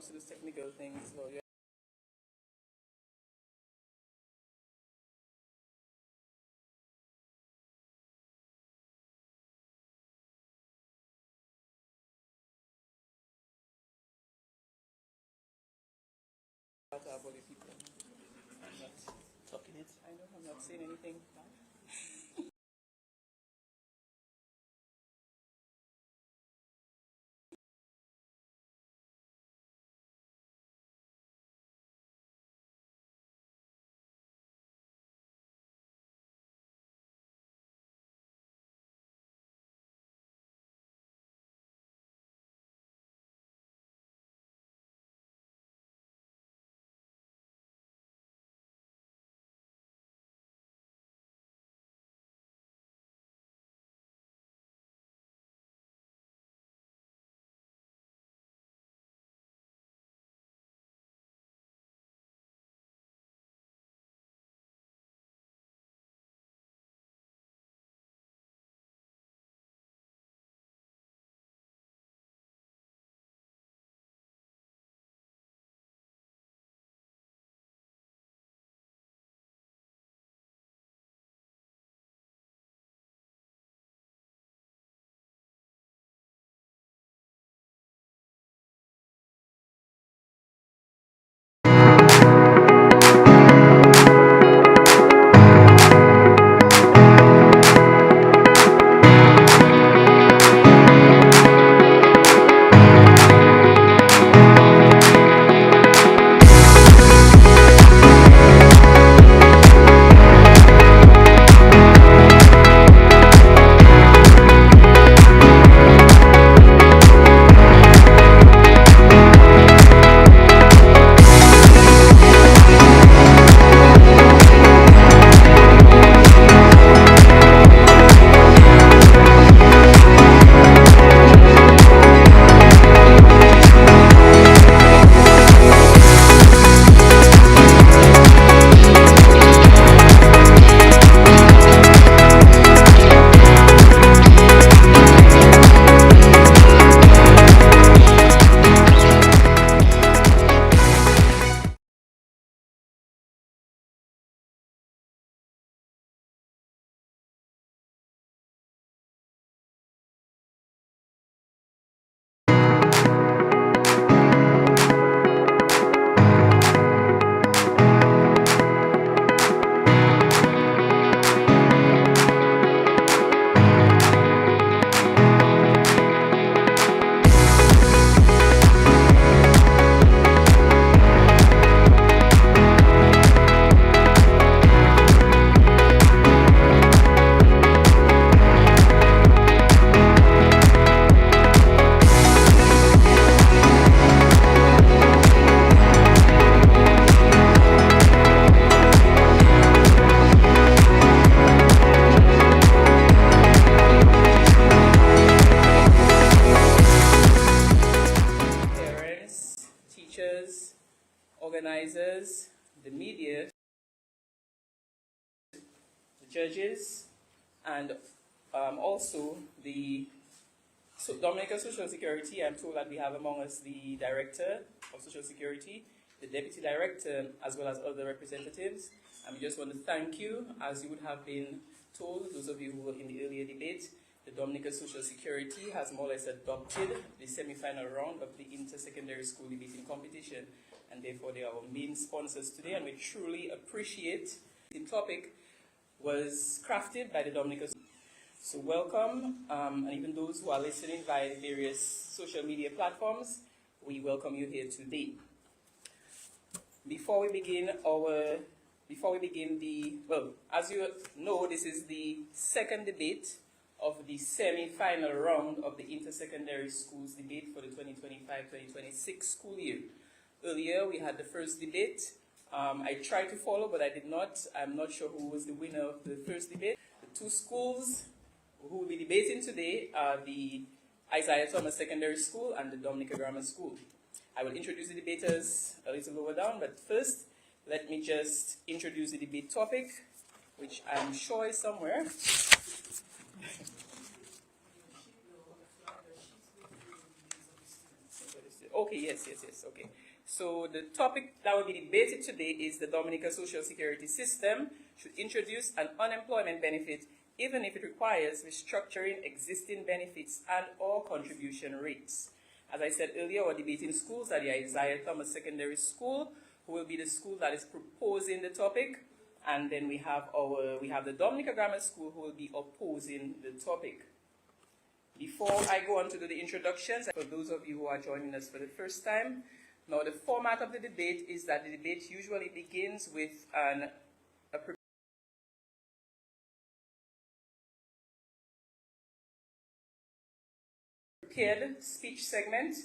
comes to those technical things, well, you have to have all the people. I'm not talking it. I know I'm not saying anything bad. Teachers, organizers, the media, the judges, and also the Dominican Social Security. I'm told that we have among us the Director of Social Security, the Deputy Director, as well as other representatives. And we just want to thank you, as you would have been told, those of you who were in the earlier debate. The Dominican Social Security has more or less adopted the semi-final round of the inter-secondary school debating competition, and therefore they are our main sponsors today, and we truly appreciate the topic was crafted by the Dominican. So welcome, and even those who are listening via various social media platforms, we welcome you here today. Before we begin as you know, this is the second debate of the semi-final round of the inter-secondary schools debate for the 2025-2026 school year. Earlier, we had the first debate. I tried to follow, but I did not. I'm not sure who was the winner of the first debate. The two schools who will be debating today are the Isaiah Thomas Secondary School and the Dominica Grammar School. I will introduce the debaters a little lower down, but first, let me just introduce the debate topic, which I'm sure is somewhere. Okay, yes, okay. So the topic that will be debated today is the Dominica Social Security System should introduce an unemployment benefit even if it requires restructuring existing benefits and or contribution rates. As I said earlier, our debating schools are the Isaiah Thomas Secondary School, who will be the school that is proposing the topic, and then we have the Dominica Grammar School, who will be opposing the topic. Before I go on to do the introductions, for those of you who are joining us for the first time, now the format of the debate is that the debate usually begins with a prepared speech segment.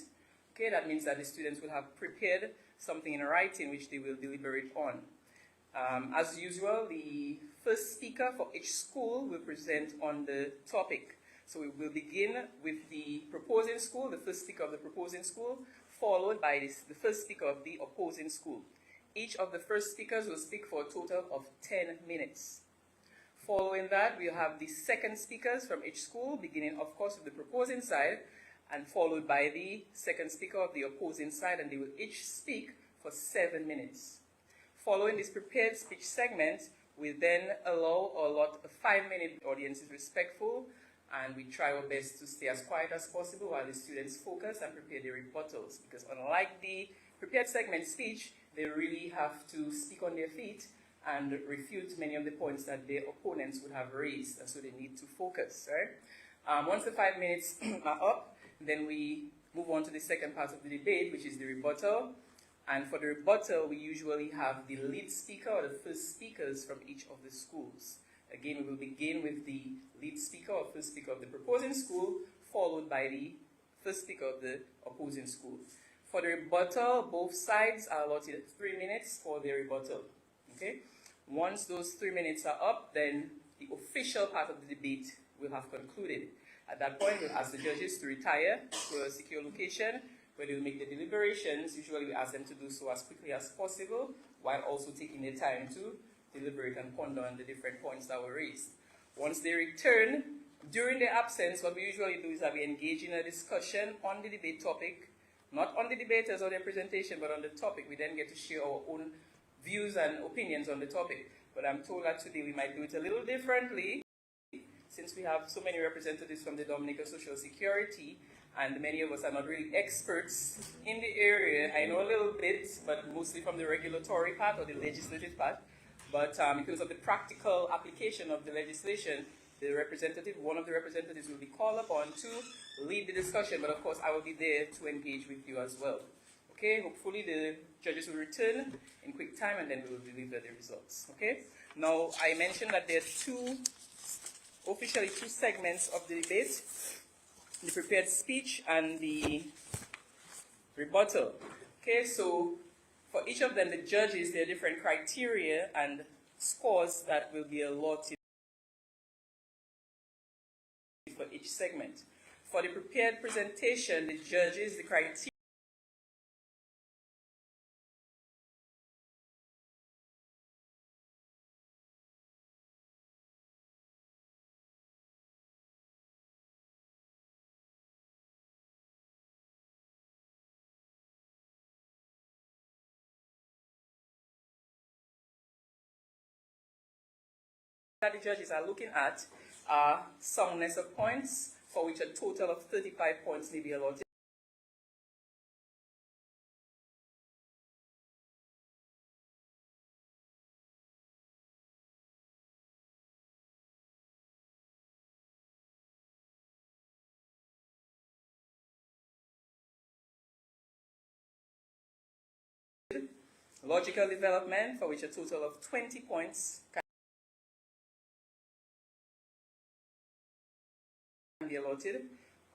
Okay, that means that the students will have prepared something in writing which they will deliberate on. As usual, the first speaker for each school will present on the topic. So we will begin with the proposing school, the first speaker of the proposing school, followed by the first speaker of the opposing school. Each of the first speakers will speak for a total of 10 minutes. Following that, we'll have the second speakers from each school, beginning, of course, with the proposing side, and followed by the second speaker of the opposing side, and they will each speak for 7 minutes. Following this prepared speech segment, we then allow or allot a 5-minute. The audience is respectful, and we try our best to stay as quiet as possible while the students focus and prepare their rebuttals, because unlike the prepared segment speech, they really have to speak on their feet and refute many of the points that their opponents would have raised, and so they need to focus, right? Once the 5 minutes are up, then we move on to the second part of the debate, which is the rebuttal. And for the rebuttal, we usually have the lead speaker or the first speakers from each of the schools. Again, we will begin with the lead speaker or first speaker of the proposing school, followed by the first speaker of the opposing school. For the rebuttal, both sides are allotted 3 minutes for their rebuttal. Okay? Once those 3 minutes are up, then the official part of the debate will have concluded. At that point, we'll ask the judges to retire to a secure location where they'll make the deliberations. Usually we ask them to do so as quickly as possible, while also taking their time to deliberate and ponder on the different points that were raised. Once they return, during their absence, what we usually do is that we engage in a discussion on the debate topic, not on the debaters or their presentation, but on the topic. We then get to share our own views and opinions on the topic. But I'm told that today we might do it a little differently, since we have so many representatives from the Dominica Social Security, and many of us are not really experts in the area. I know a little bit, but mostly from the regulatory part or the legislative part. But because of the practical application of the legislation, one of the representatives will be called upon to lead the discussion, but of course I will be there to engage with you as well. Okay, hopefully the judges will return in quick time, and then we will deliver the results. Okay, now I mentioned that there are officially two segments of the debate: the prepared speech and the rebuttal. Okay, so for each of them, the judges, there are different criteria and scores that will be allotted for each segment. For the prepared presentation, the judges, the criteria that the judges are looking at are soundness of points, for which a total of 35 points may be allotted. Logical development, for which a total of 20 points can be allotted.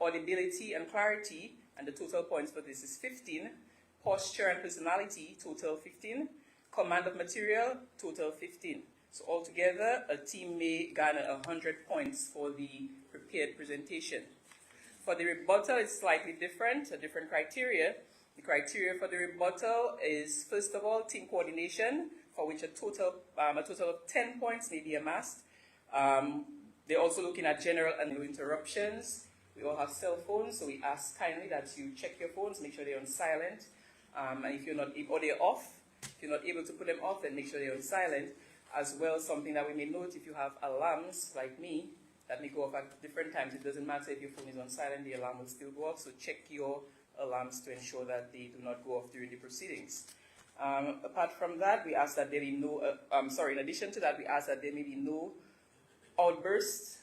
Audibility and clarity, and the total points for this is 15. Posture and personality, total 15. Command of material, total 15. So altogether, a team may garner 100 points for the prepared presentation. For the rebuttal, it's slightly different, a different criteria. The criteria for the rebuttal is, first of all, team coordination, for which a total of 10 points may be amassed. They're also looking at general and interruptions. We all have cell phones, so we ask kindly that you check your phones, make sure they're on silent. And if you're not able, or they're off, if you're not able to put them off, then make sure they're on silent. As well, something that we may note, if you have alarms, like me, that may go off at different times. It doesn't matter if your phone is on silent, the alarm will still go off. So check your alarms to ensure that they do not go off during the proceedings. Apart from that, we ask that there be no, in addition to that, we ask that there may be no outbursts,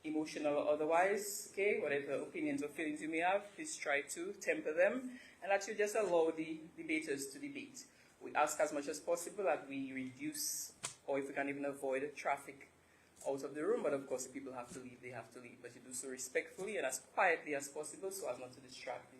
emotional or otherwise, okay? Whatever opinions or feelings you may have, please try to temper them, and that you just allow the debaters to debate. We ask as much as possible that we reduce, or if we can even avoid, traffic out of the room, but of course if people have to leave, they have to leave. But you do so respectfully and as quietly as possible so as not to distract the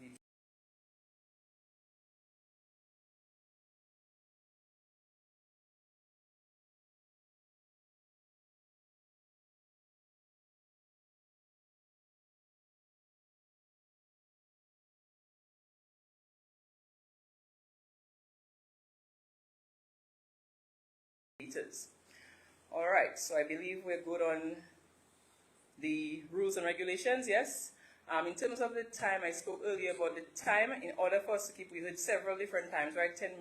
debaters. All right, so I believe we're good on the rules and regulations, yes? In terms of the time, I spoke earlier about the time. In order for us to keep, we heard several different times, right? 10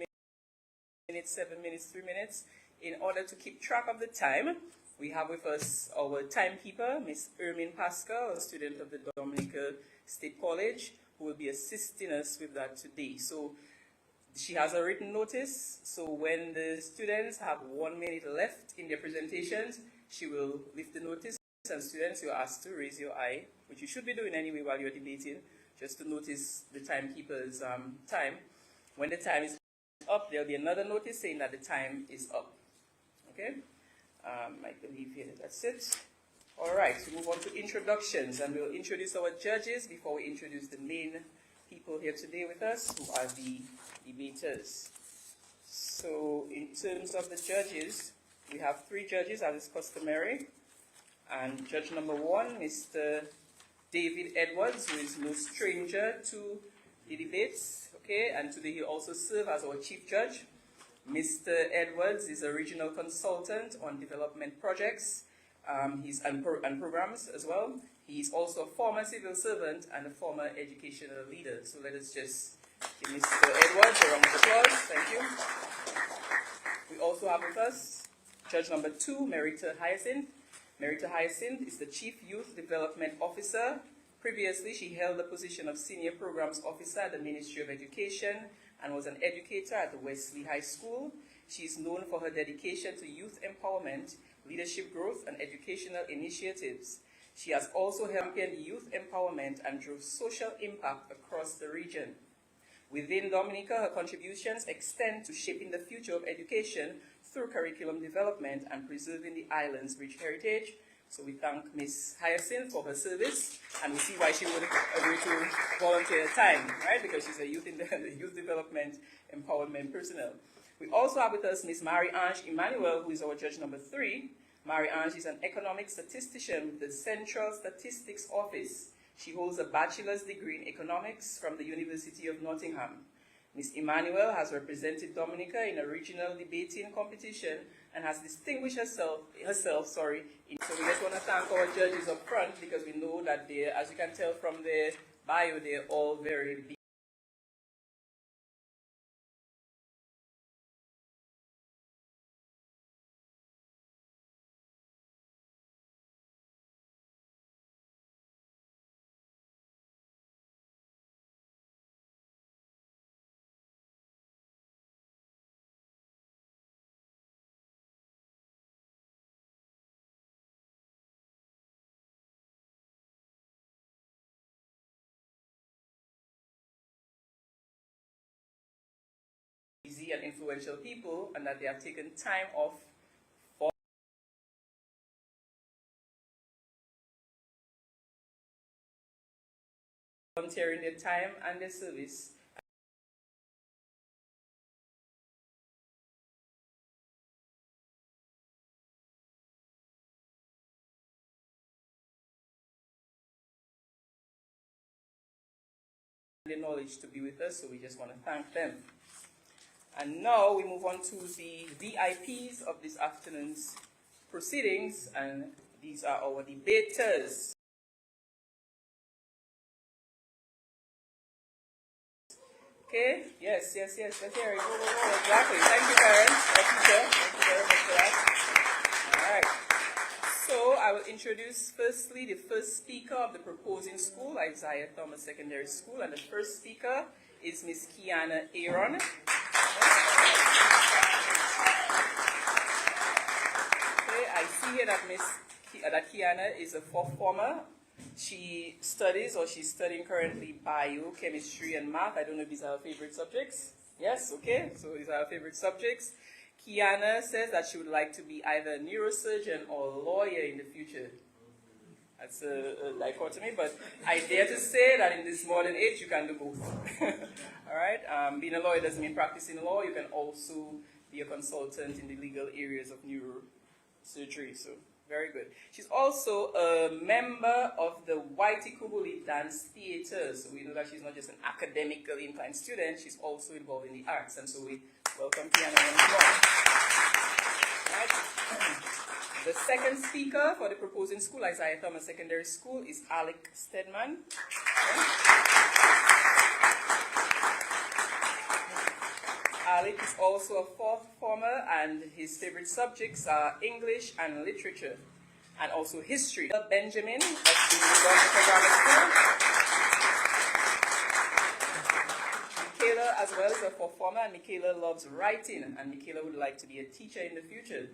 minutes, 7 minutes, 3 minutes. In order to keep track of the time, we have with us our timekeeper, Miss Ermine Pascal, a student of the Dominica State College, who will be assisting us with that today. So she has a written notice, so when the students have 1 minute left in their presentations, she will lift the notice, and students, you're asked to raise your eye, which you should be doing anyway while you're debating, just to notice the timekeeper's time. When the time is up, there'll be another notice saying that the time is up. Okay? I believe here that's it. All right, so move on to introductions, and we'll introduce our judges before we introduce the main people here today with us, who are the debaters. So in terms of the judges, we have 3 judges as is customary. And judge number 1, Mr. David Edwards, who is no stranger to the debates, okay, and today he also serves as our chief judge. Mr. Edwards is a regional consultant on development projects and programs as well. He's also a former civil servant and a former educational leader. So let us just give Mr. Edwards a round of applause. Thank you. We also have with us judge number 2, Merita Hyacinth. Merita Hyacinth is the Chief Youth Development Officer. Previously, she held the position of Senior Programs Officer at the Ministry of Education and was an educator at the Wesley High School. She is known for her dedication to youth empowerment, leadership growth, and educational initiatives. She has also championed youth empowerment and drove social impact across the region. Within Dominica, her contributions extend to shaping the future of education through curriculum development and preserving the island's rich heritage. So we thank Ms. Hyacinth for her service, and we see why she would agree to volunteer her time, right? Because she's a youth development empowerment personnel. We also have with us Ms. Marie-Ange Emmanuel, who is our judge number 3. Marie-Ange is an economic statistician with the Central Statistics Office. She holds a bachelor's degree in economics from the University of Nottingham. Ms. Emmanuel has represented Dominica in a regional debating competition and has distinguished herself. So we just want to thank our judges up front, because we know that they, as you can tell from their bio, they're all very busy and influential people, and that they have taken time off volunteering their time and their service and their knowledge to be with us, so we just want to thank them. And now we move on to the VIPs of this afternoon's proceedings, and these are our debaters. Okay, yes, let's hear it. Go, go, go. Exactly. Thank you, parents. Teacher. Thank you very much for that. All right. So I will introduce firstly the first speaker of the proposing school, Isaiah Thomas Secondary School, and the first speaker is Miss Kiana Aaron. Okay, I see here that Kiana is a fourth former. She studies, or she's studying currently, biochemistry and math. I don't know if these are her favorite subjects. Yes, okay, so these are her favorite subjects. Kiana says that she would like to be either a neurosurgeon or a lawyer in the future. That's a dichotomy, but I dare to say that in this modern age, you can do both. All right, being a lawyer doesn't mean practicing law. You can also be a consultant in the legal areas of neurosurgery, so very good. She's also a member of the Whitey Kubuli Dance Theatre, so we know that she's not just an academically inclined student, she's also involved in the arts, and so we welcome Kiana once more. Right. The second speaker for the proposing school, Isaiah Thomas Secondary School, is Alec Stedman. Alec is also a fourth former, and his favorite subjects are English and literature, and also history. Benjamin, that's the Dominica Grammar School. Michaela as well is a fourth former, and Michaela loves writing, and Michaela would like to be a teacher in the future.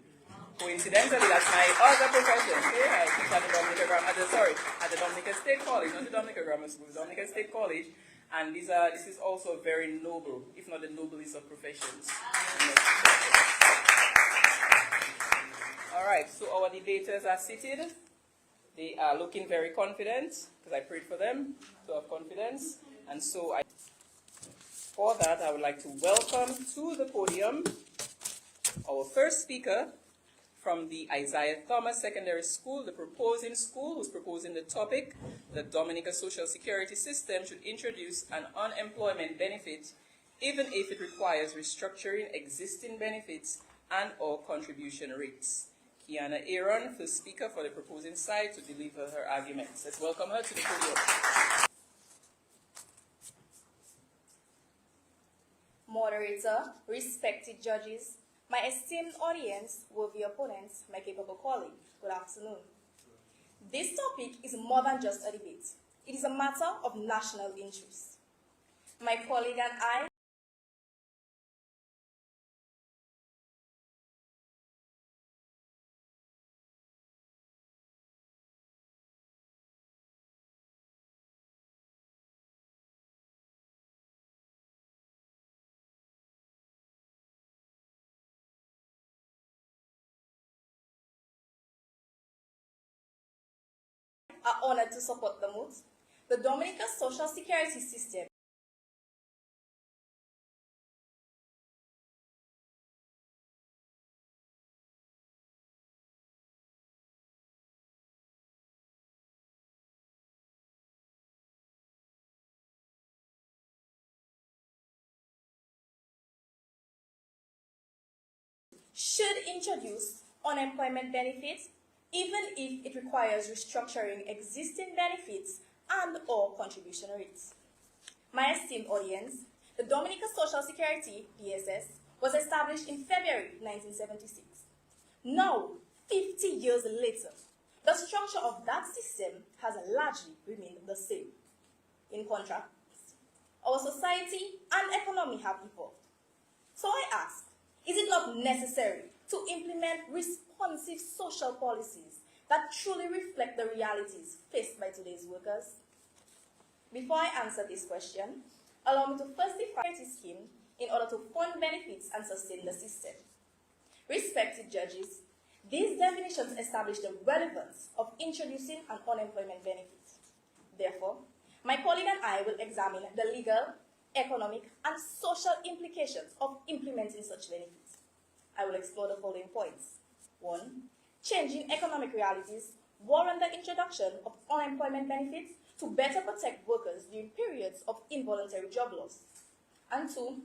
Coincidentally, that's my other profession. Okay? I teach at the at the Dominica State College, not the Dominica Grammar School, the Dominica State College. And this is also a very noble, if not the noblest of professions. All right, so our debaters are seated. They are looking very confident, because I prayed for them to have confidence. And so for that, I would like to welcome to the podium our first speaker from the Isaiah Thomas Secondary School, the proposing school, who's proposing the topic, the Dominica Social Security System should introduce an unemployment benefit, even if it requires restructuring existing benefits and or contribution rates. Kiana Aaron, first speaker for the proposing side, to deliver her arguments. Let's welcome her to the podium. Moderator, respected judges, my esteemed audience, worthy opponents, my capable colleague, good afternoon. This topic is more than just a debate. It is a matter of national interest. My colleague and I are honored to support the moot. The Dominica Social Security System should introduce unemployment benefits, even if it requires restructuring existing benefits and or contribution rates. My esteemed audience, the Dominica Social Security, DSS, was established in February 1976. Now, 50 years later, the structure of that system has largely remained the same. In contrast, our society and economy have evolved. So I ask, is it not necessary to implement responsive social policies that truly reflect the realities faced by today's workers? Before I answer this question, allow me to first define the scheme in order to fund benefits and sustain the system. Respected judges, these definitions establish the relevance of introducing an unemployment benefit. Therefore, my colleague and I will examine the legal, economic, and social implications of implementing such benefits. I will explore the following points. 1. Changing economic realities warrant the introduction of unemployment benefits to better protect workers during periods of involuntary job loss. And 2.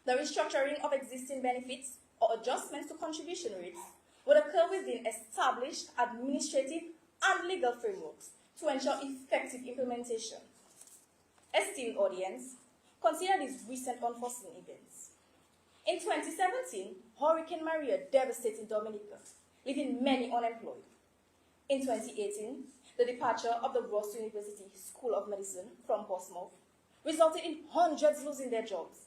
The restructuring of existing benefits or adjustments to contribution rates would occur within established administrative and legal frameworks to ensure effective implementation. Esteemed audience, Consider these recent unforeseen events. In 2017, Hurricane Maria devastated Dominica, leaving many unemployed. In 2018, the departure of the Ross University School of Medicine from Portsmouth resulted in hundreds losing their jobs.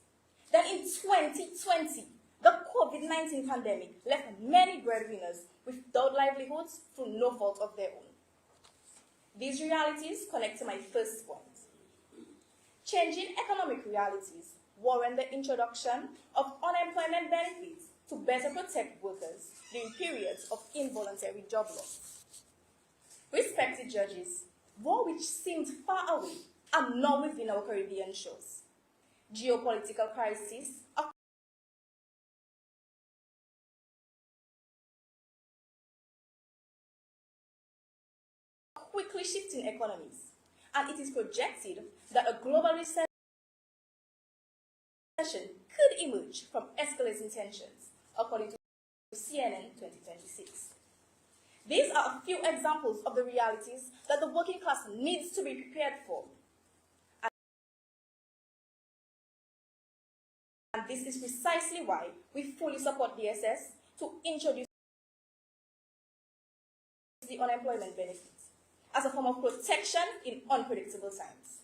Then in 2020, the COVID-19 pandemic left many breadwinners without livelihoods through no fault of their own. These realities connect to my first point. Changing economic realities warrant the introduction of unemployment benefits to better protect workers during periods of involuntary job loss. Respected judges, war which seemed far away are now within our Caribbean shores. Geopolitical crises are quickly shifting economies, and it is projected that a global recession could emerge from escalating tensions, according to CNN 2026. These are a few examples of the realities that the working class needs to be prepared for. And this is precisely why we fully support DSS to introduce the unemployment benefits as a form of protection in unpredictable times.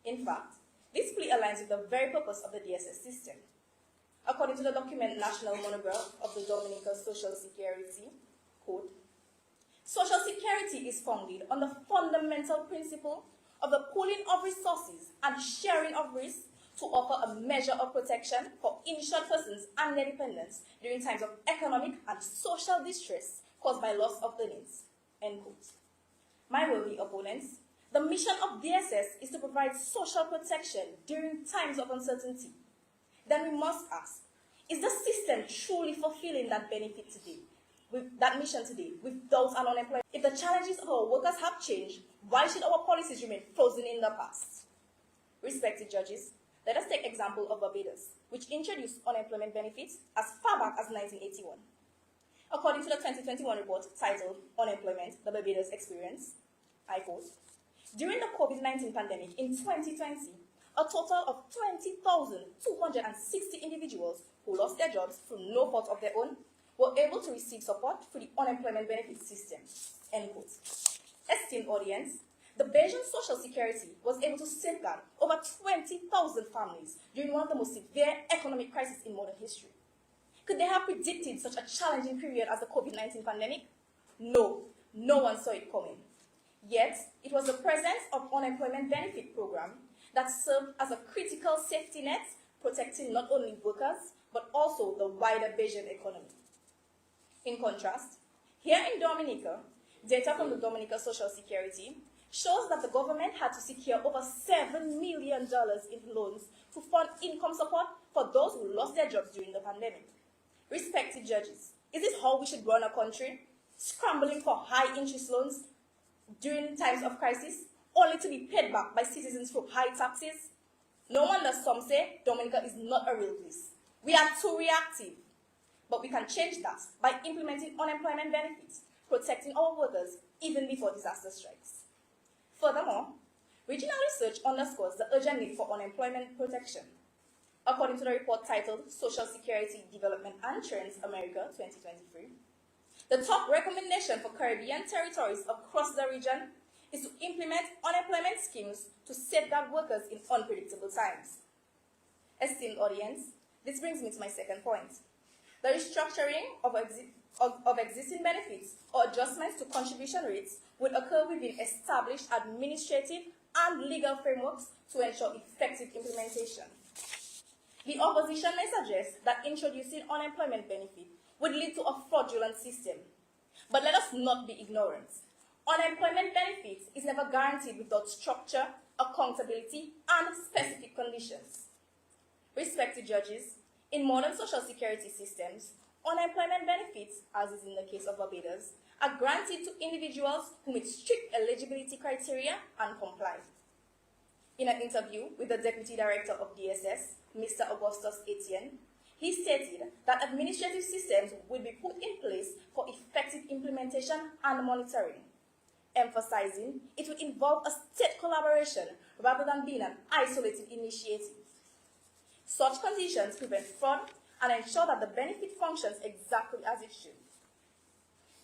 In fact, this plea aligns with the very purpose of the DSS system. According to the document National Monograph of the Dominica Social Security, quote, Social Security is founded on the fundamental principle of the pooling of resources and sharing of risk to offer a measure of protection for insured persons and their dependents during times of economic and social distress caused by loss of earnings, end quote. My worthy opponents, the mission of DSS is to provide social protection during times of uncertainty. Then we must ask, is the system truly fulfilling that benefit today, with that mission today, without an unemployment? If the challenges of our workers have changed, why should our policies remain frozen in the past? Respected judges, let us take example of Barbados, which introduced unemployment benefits as far back as 1981. According to the 2021 report titled Unemployment, the Barbados Experience, I quote, during the COVID-19 pandemic in 2020, a total of 20,260 individuals who lost their jobs through no fault of their own were able to receive support through the unemployment benefit system, end quote. Esteemed audience, the Belgian Social Security was able to safeguard over 20,000 families during one of the most severe economic crises in modern history. Could they have predicted such a challenging period as the COVID-19 pandemic? No, no one saw it coming. Yet, it was the presence of unemployment benefit program that served as a critical safety net, protecting not only workers, but also the wider Belgian economy. In contrast, here in Dominica, data from the Dominica Social Security shows that the government had to secure over $7 million in loans to fund income support for those who lost their jobs during the pandemic. Respected judges, is this how we should run a country? Scrambling for high interest loans during times of crisis, only to be paid back by citizens through high taxes? No wonder some say Dominica is not a real place. We are too reactive. But we can change that by implementing unemployment benefits, protecting our workers even before disaster strikes. Furthermore, regional research underscores the urgent need for unemployment protection. According to the report titled Social Security Development and Trends America 2023, the top recommendation for Caribbean territories across the region is to implement unemployment schemes to safeguard workers in unpredictable times. Esteemed audience, this brings me to my second point. The restructuring of existing benefits or adjustments to contribution rates would occur within established administrative and legal frameworks to ensure effective implementation. The opposition may suggest that introducing unemployment benefit would lead to a fraudulent system. But let us not be ignorant. Unemployment benefits is never guaranteed without structure, accountability, and specific conditions. Respected judges, in modern social security systems, unemployment benefits, as is in the case of Barbados, are granted to individuals who meet strict eligibility criteria and comply. In an interview with the Deputy Director of DSS, Mr. Augustus Etienne, he stated that administrative systems will be put in place for effective implementation and monitoring. emphasizing it would involve a state collaboration rather than being an isolated initiative. Such conditions prevent fraud and ensure that the benefit functions exactly as it should.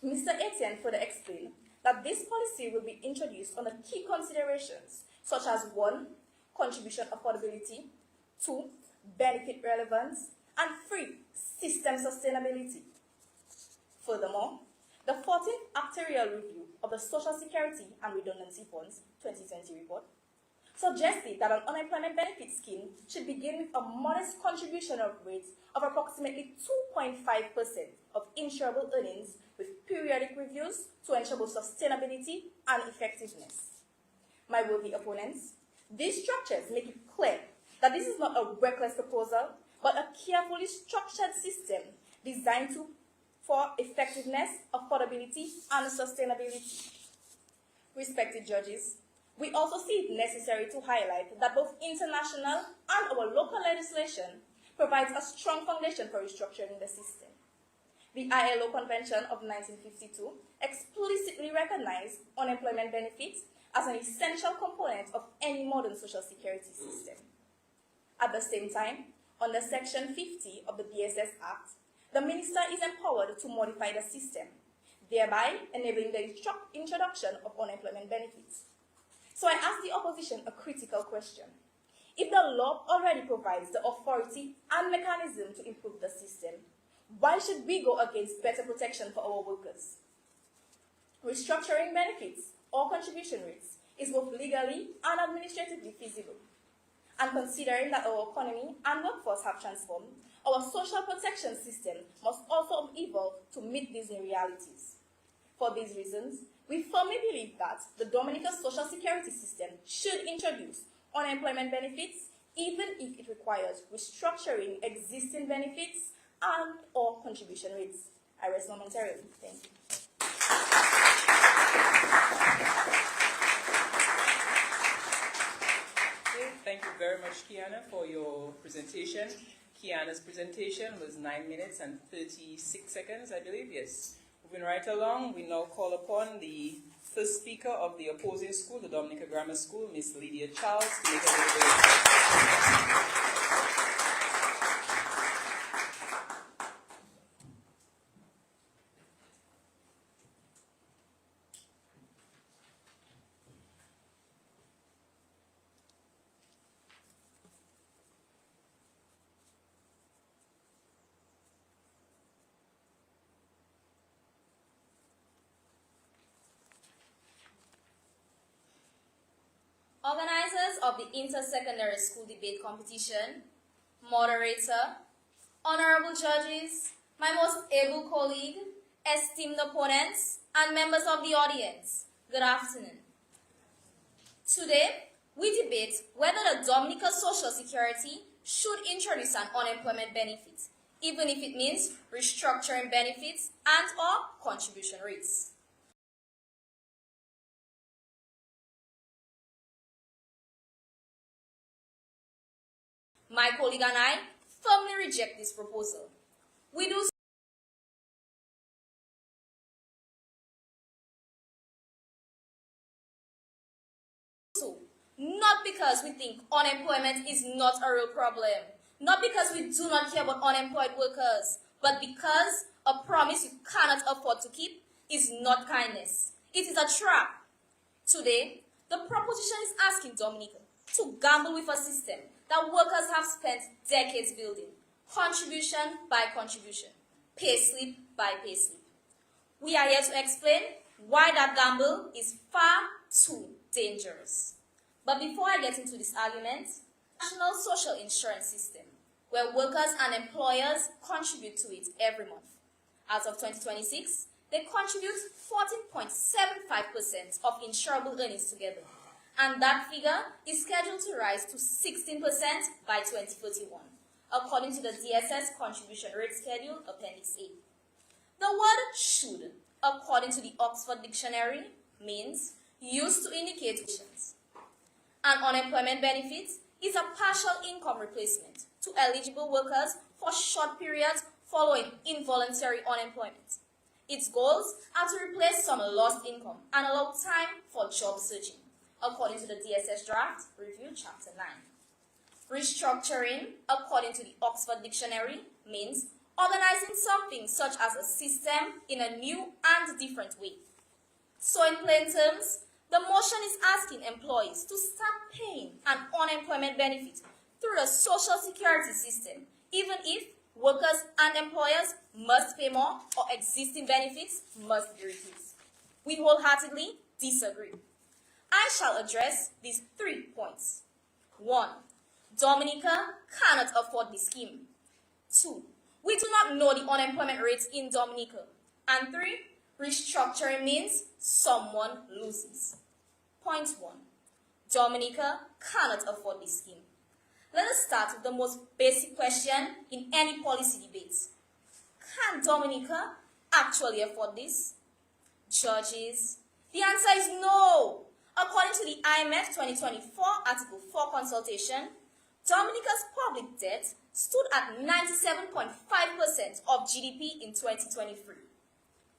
Mr. Etienne further explained that this policy will be introduced under key considerations such as 1. Contribution affordability, 2. Benefit relevance, and 3. System sustainability. Furthermore, the 14th Actuarial Review of the Social Security and Redundancy Funds 2020 report suggested that an unemployment benefit scheme should begin with a modest contribution rate of approximately 2.5% of insurable earnings with periodic reviews to ensure both sustainability and effectiveness. My worthy opponents, these structures make it clear that this is not a reckless proposal, but a carefully structured system designed for effectiveness, affordability, and sustainability. Respected judges, we also see it necessary to highlight that both international and our local legislation provides a strong foundation for restructuring the system. The ILO Convention of 1952 explicitly recognized unemployment benefits as an essential component of any modern social security system. At the same time, under Section 50 of the BSS Act, the Minister is empowered to modify the system, thereby enabling the introduction of unemployment benefits. So I ask the opposition a critical question. If the law already provides the authority and mechanism to improve the system, why should we go against better protection for our workers? Restructuring benefits or contribution rates is both legally and administratively feasible. And considering that our economy and workforce have transformed, our social protection system must also evolve to meet these new realities. For these reasons, we firmly believe that the Dominica social security system should introduce unemployment benefits, even if it requires restructuring existing benefits and or contribution rates. I rest momentarily. Thank you. Thank you very much, Kiana, for your presentation. Kiana's presentation was 9 minutes and 36 seconds, I believe, yes. Moving right along, we now call upon the first speaker of the opposing school, the Dominica Grammar School, Miss Lydia Charles, to make a little Organizers of the Inter-Secondary School Debate Competition, moderator, honorable judges, my most able colleague, esteemed opponents, and members of the audience, good afternoon. Today, we debate whether the Dominica Social Security should introduce an unemployment benefit, even if it means restructuring benefits and or contribution rates. My colleague and I firmly reject this proposal. We do so not because we think unemployment is not a real problem, not because we do not care about unemployed workers, but because a promise you cannot afford to keep is not kindness. It is a trap. Today, the proposition is asking Dominica to gamble with a system that workers have spent decades building, contribution by contribution, payslip by payslip. We are here to explain why that gamble is far too dangerous. But before I get into this argument, National Social Insurance System, where workers and employers contribute to it every month. As of 2026, they contribute 14.75% of insurable earnings together. And that figure is scheduled to rise to 16% by 2041, according to the DSS Contribution Rate Schedule, Appendix A. The word should, according to the Oxford Dictionary, means used to indicate conditions. An unemployment benefit is a partial income replacement to eligible workers for short periods following involuntary unemployment. Its goals are to replace some lost income and allow time for job searching, according to the DSS Draft Review Chapter 9. Restructuring, according to the Oxford Dictionary, means organizing something such as a system in a new and different way. So in plain terms, the motion is asking employees to start paying an unemployment benefit through the social security system, even if workers and employers must pay more or existing benefits must be reduced. We wholeheartedly disagree. I shall address these 3 points. 1. Dominica cannot afford the scheme. 2. We do not know the unemployment rates in Dominica. And 3. Restructuring means someone loses. Point 1. Dominica cannot afford the scheme. Let us start with the most basic question in any policy debate. Can Dominica actually afford this? Judges, the answer is no. According to the IMF 2024 Article 4 consultation, Dominica's public debt stood at 97.5% of GDP in 2023.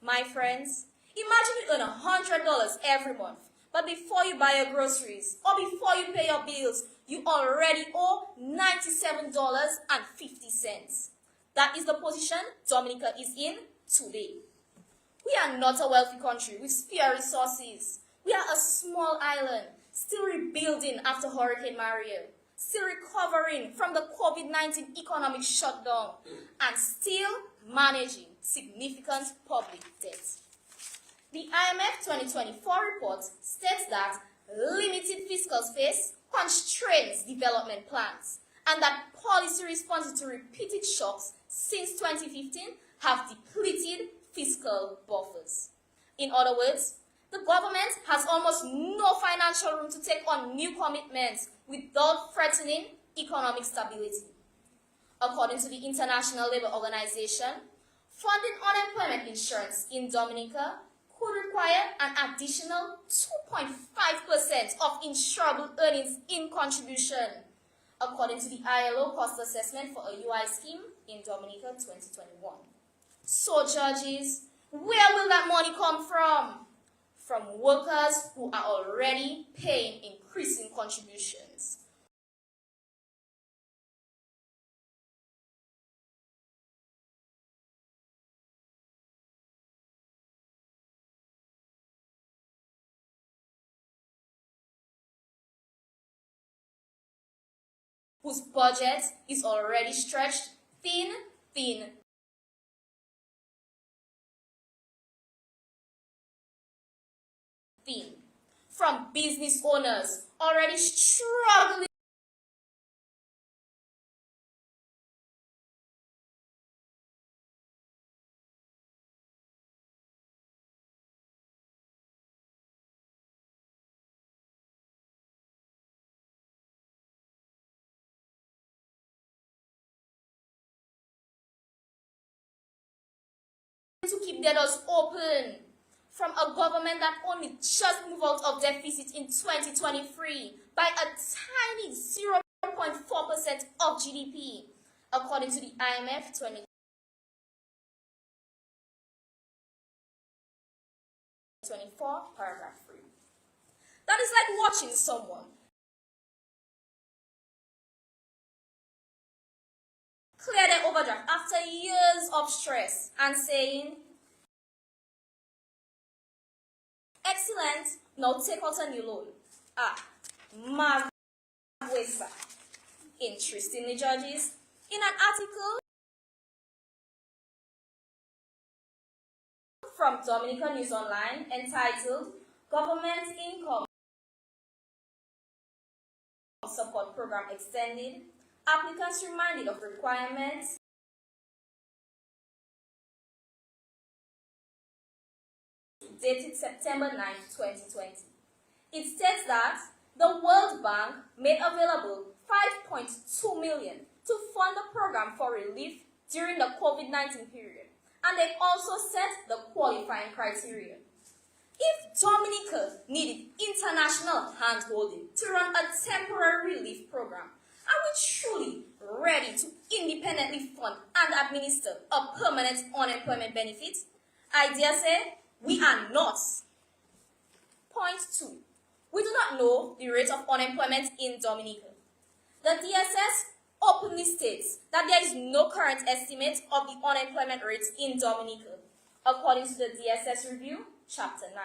My friends, imagine you earn $100 every month, but before you buy your groceries or before you pay your bills, you already owe $97.50. That is the position Dominica is in today. We are not a wealthy country with spare resources. We are a small island, still rebuilding after Hurricane Maria, still recovering from the COVID-19 economic shutdown, and still managing significant public debt. The IMF 2024 report states that limited fiscal space constrains development plans, and that policy responses to repeated shocks since 2015 have depleted fiscal buffers. In other words, the government has almost no financial room to take on new commitments without threatening economic stability. According to the International Labour Organization, funding unemployment insurance in Dominica could require an additional 2.5% of insurable earnings in contribution, according to the ILO cost assessment for a UI scheme in Dominica 2021. So, judges, where will that money come from? From workers who are already paying increasing contributions. Whose budget is already stretched thin. From business owners already struggling to keep their doors open, from a government that only just moved out of deficit in 2023 by a tiny 0.4% of GDP, according to the IMF 2024, paragraph 3. That is like watching someone clear their overdraft after years of stress and saying, "Excellent, now take out a new loan." Marvelous. Interestingly, judges, in an article from Dominica News Online entitled "Government Income Support Program Extended," applicants reminded of requirements dated September 9, 2020. It states that the World Bank made available $5.2 million to fund the program for relief during the COVID-19 period, and they also set the qualifying criteria. If Dominica needed international handholding to run a temporary relief program, are we truly ready to independently fund and administer a permanent unemployment benefit? I dare say, we are not. Point 2. We do not know the rate of unemployment in Dominica. The DSS openly states that there is no current estimate of the unemployment rate in Dominica, according to the DSS Review, Chapter 9.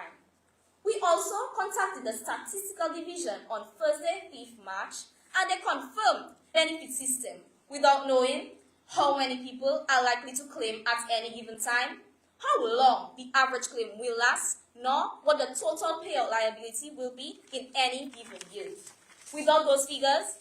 We also contacted the Statistical Division on Thursday, 5th March, and they confirmed the benefit system without knowing how many people are likely to claim at any given time, how long the average claim will last, nor what the total payout liability will be in any given year. Without those figures,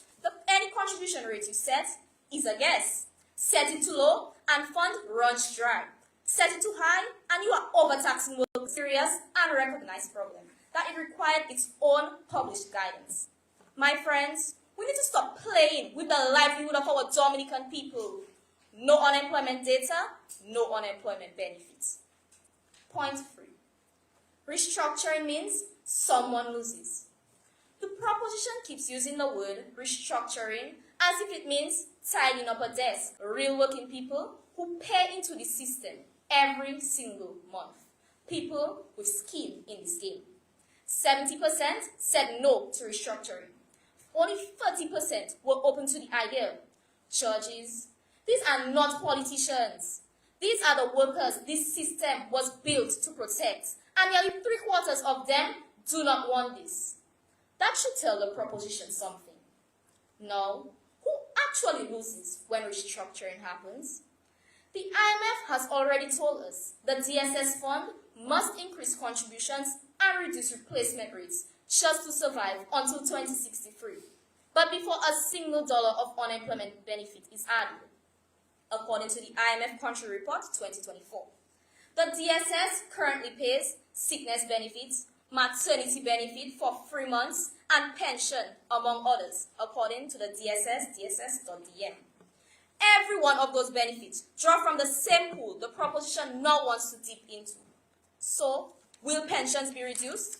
any contribution rate you set is a guess. Set it too low and fund runs dry. Set it too high and you are overtaxing with serious and recognized problem that it required its own published guidance. My friends, we need to stop playing with the livelihood of our Dominican people. No unemployment data, no unemployment benefits. Point 3. Restructuring means someone loses. The proposition keeps using the word restructuring as if it means tidying up a desk. Real working people who pay into the system every single month. People with skin in this game. 70% said no to restructuring. Only 30% were open to the idea. Judges, these are not politicians. These are the workers this system was built to protect, and nearly 3/4 of them do not want this. That should tell the proposition something. Now, who actually loses when restructuring happens? The IMF has already told us the DSS fund must increase contributions and reduce replacement rates just to survive until 2063, but before a single dollar of unemployment benefit is added, according to the IMF Country Report 2024. The DSS currently pays sickness benefits, maternity benefit for 3 months, and pension, among others, according to the dss.dm. Every one of those benefits draw from the same pool the proposition now wants to dip into. So, will pensions be reduced?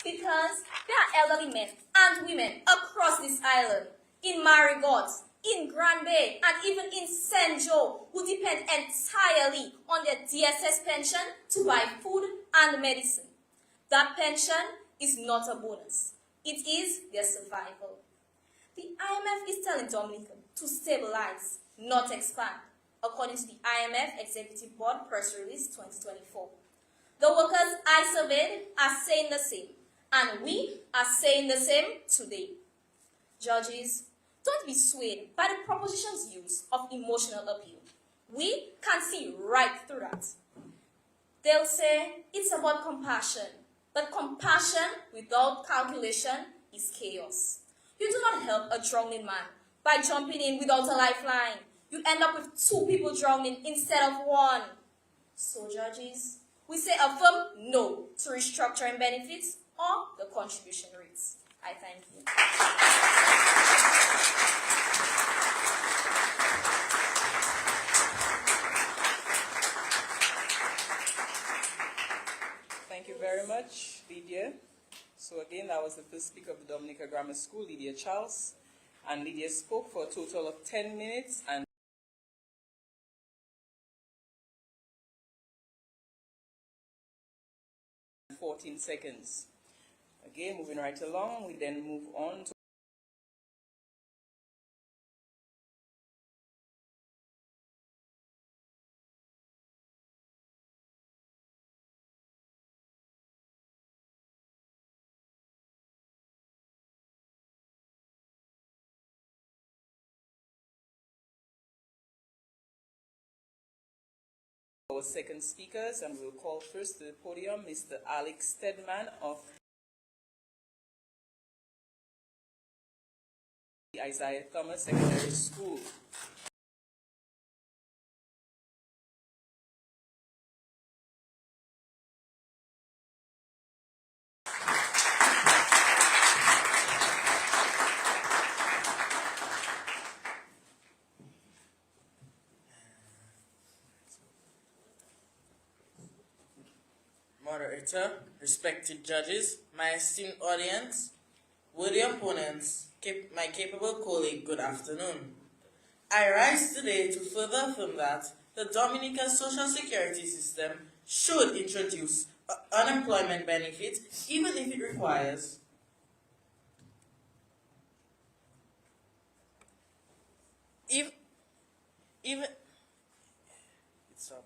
Because there are elderly men and women across this island, in Marigot, in Grand Bay, and even in St. Joe, who depend entirely on their DSS pension to buy food and medicine. That pension is not a bonus. It is their survival. The IMF is telling Dominica to stabilize, not expand, according to the IMF Executive Board Press Release 2024. The workers I surveyed are saying the same, and we are saying the same today. Judges, don't be swayed by the proposition's use of emotional appeal. We can see right through that. They'll say it's about compassion, but compassion without calculation is chaos. You do not help a drowning man by jumping in without a lifeline. You end up with 2 people drowning instead of 1. So, judges, we say a firm no to restructuring benefits or the contribution rates. I thank you. Thank you very much, Lydia. So again, that was the first speaker of the Dominica Grammar School, Lydia Charles. And Lydia spoke for a total of 10 minutes and 14 seconds. Again, moving right along, we then move on to our second speakers, and we'll call first to the podium Mr. Alex Stedman of the Isaiah Thomas Secondary School. Moderator, respected judges, my esteemed audience, worthy opponents, my capable colleague, good afternoon. I rise today to further affirm that the Dominican social security system should introduce unemployment benefits even if it requires if even it's up.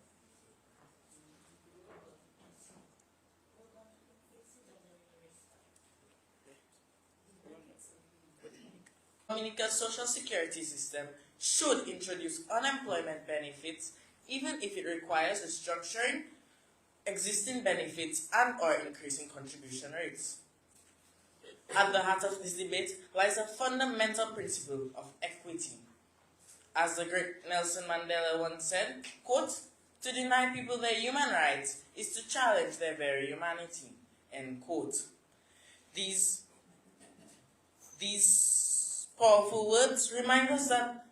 Dominica's social security system should introduce unemployment benefits even if it requires restructuring existing benefits and or increasing contribution rates. At the heart of this debate lies a fundamental principle of equity. As the great Nelson Mandela once said, quote, "To deny people their human rights is to challenge their very humanity," end quote. These powerful words remind us that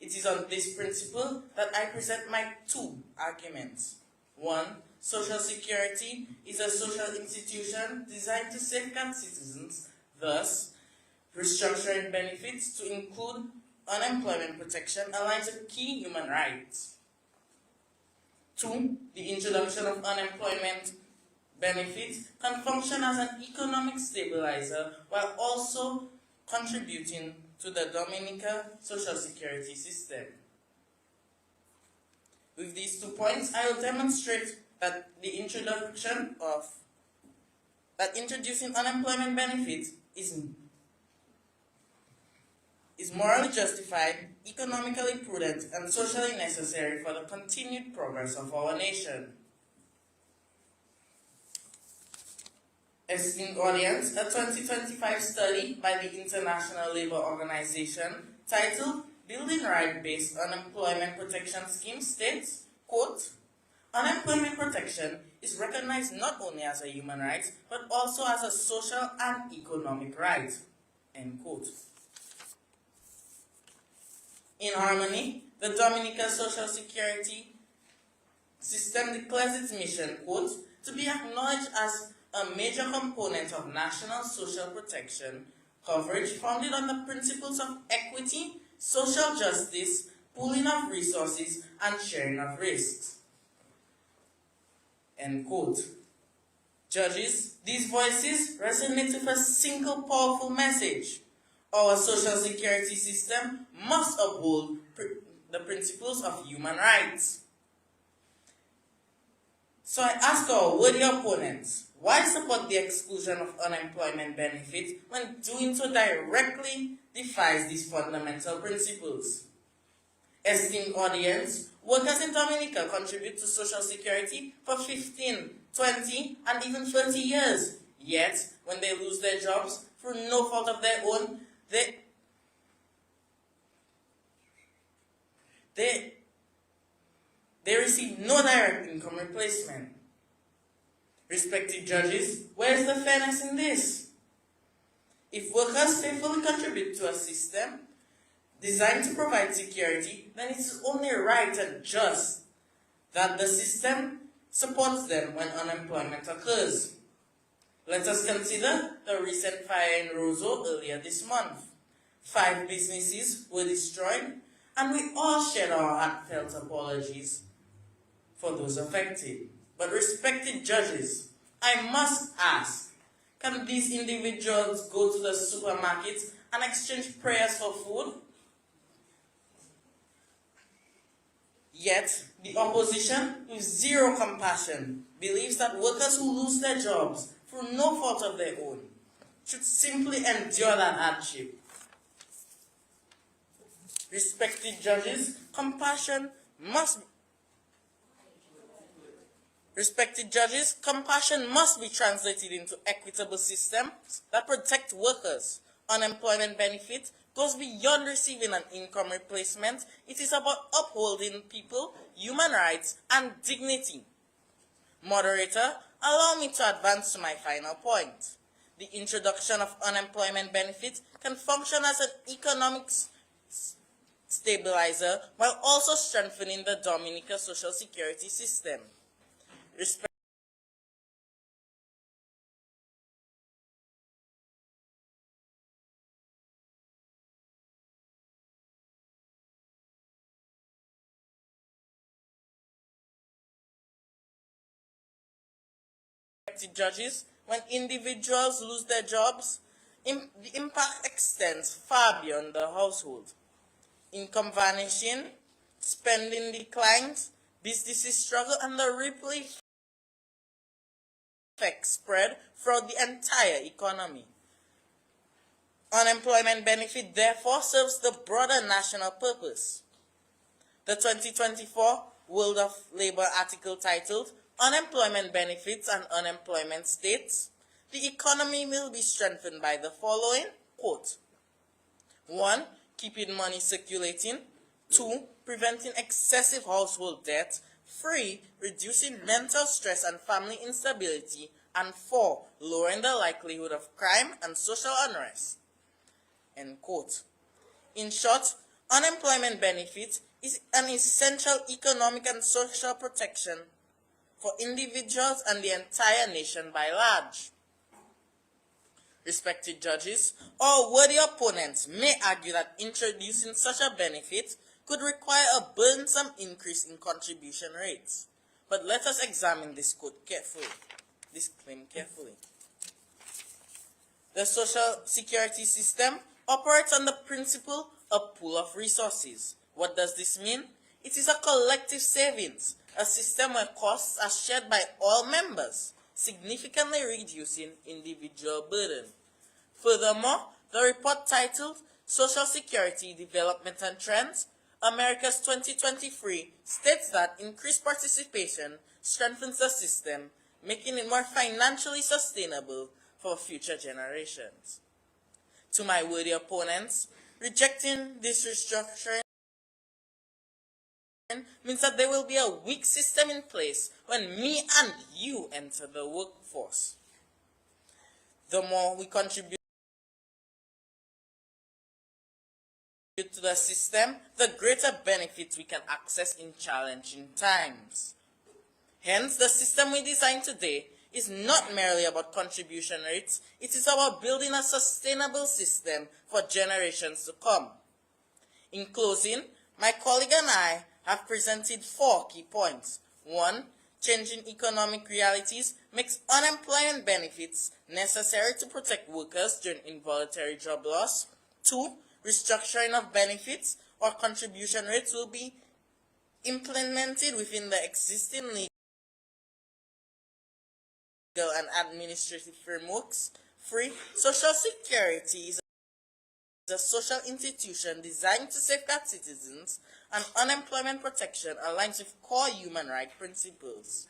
it is on this principle that I present my two arguments. One, Social Security is a social institution designed to safeguard citizens, thus, restructuring benefits to include unemployment protection aligns with key human rights. Two, the introduction of unemployment benefits can function as an economic stabilizer while also contributing to the Dominica social security system. With these 2 points, I will demonstrate that introducing unemployment benefits is morally justified, economically prudent, and socially necessary for the continued progress of our nation. Esteemed audience, a 2025 study by the International Labour Organization titled Building Right-Based Unemployment Protection Scheme states, quote, "Unemployment protection is recognized not only as a human right, but also as a social and economic right," end quote. In harmony, the Dominica Social Security System declares its mission, quote, "to be acknowledged as a major component of national social protection coverage founded on the principles of equity, social justice, pooling of resources, and sharing of risks," end quote. Judges, these voices resonate with a single powerful message. Our social security system must uphold the principles of human rights. So I ask our worthy opponents, why support the exclusion of unemployment benefits when doing so directly defies these fundamental principles? Esteemed audience, workers in Dominica contribute to Social Security for 15, 20, and even 30 years. Yet, when they lose their jobs through no fault of their own, they receive no direct income replacement. Respected judges, where is the fairness in this? If workers faithfully contribute to a system designed to provide security, then it's only right and just that the system supports them when unemployment occurs. Let us consider the recent fire in Roseau earlier this month. 5 businesses were destroyed, and we all shared our heartfelt apologies for those affected. But respected judges, I must ask, can these individuals go to the supermarkets and exchange prayers for food? Yet, the opposition, with zero compassion, believes that workers who lose their jobs through no fault of their own should simply endure that hardship. Respected judges, compassion must be translated into equitable systems that protect workers. Unemployment benefit goes beyond receiving an income replacement. It is about upholding people, human rights, and dignity. Moderator, allow me to advance to my final point. The introduction of unemployment benefits can function as an economic stabilizer while also strengthening the Dominica social security system. respected judges, when individuals lose their jobs, the impact extends far beyond the household. Income vanishing, spending declines, businesses struggle, and the ripple effects spread throughout the entire economy. Unemployment benefit therefore serves the broader national purpose. The 2024 World of Labor article titled Unemployment Benefits and Unemployment States, the economy will be strengthened by the following, quote, 1. Keeping money circulating. 2. Preventing excessive household debt. 3. Reducing mental stress and family instability. And 4. Lowering the likelihood of crime and social unrest. End quote. In short, unemployment benefit is an essential economic and social protection for individuals and the entire nation by large. Respected judges, or worthy opponents may argue that introducing such a benefit could require a burdensome increase in contribution rates. But let us examine this claim carefully. The social security system operates on the principle of pool of resources. What does this mean? It is a collective savings, a system where costs are shared by all members, significantly reducing individual burden. Furthermore, the report titled Social Security Development and Trends, America's 2023 states that increased participation strengthens the system, making it more financially sustainable for future generations. To my worthy opponents, rejecting this restructuring means that there will be a weak system in place when me and you enter the workforce. The more we contribute to the system, the greater benefits we can access in challenging times. Hence, the system we design today is not merely about contribution rates, it is about building a sustainable system for generations to come. In closing, my colleague and I have presented 4 key points. 1. Changing economic realities makes unemployment benefits necessary to protect workers during involuntary job loss. 2. Restructuring of benefits or contribution rates will be implemented within the existing legal and administrative frameworks. 3. Social Security is a social institution designed to safeguard citizens, and unemployment protection aligns with core human rights principles.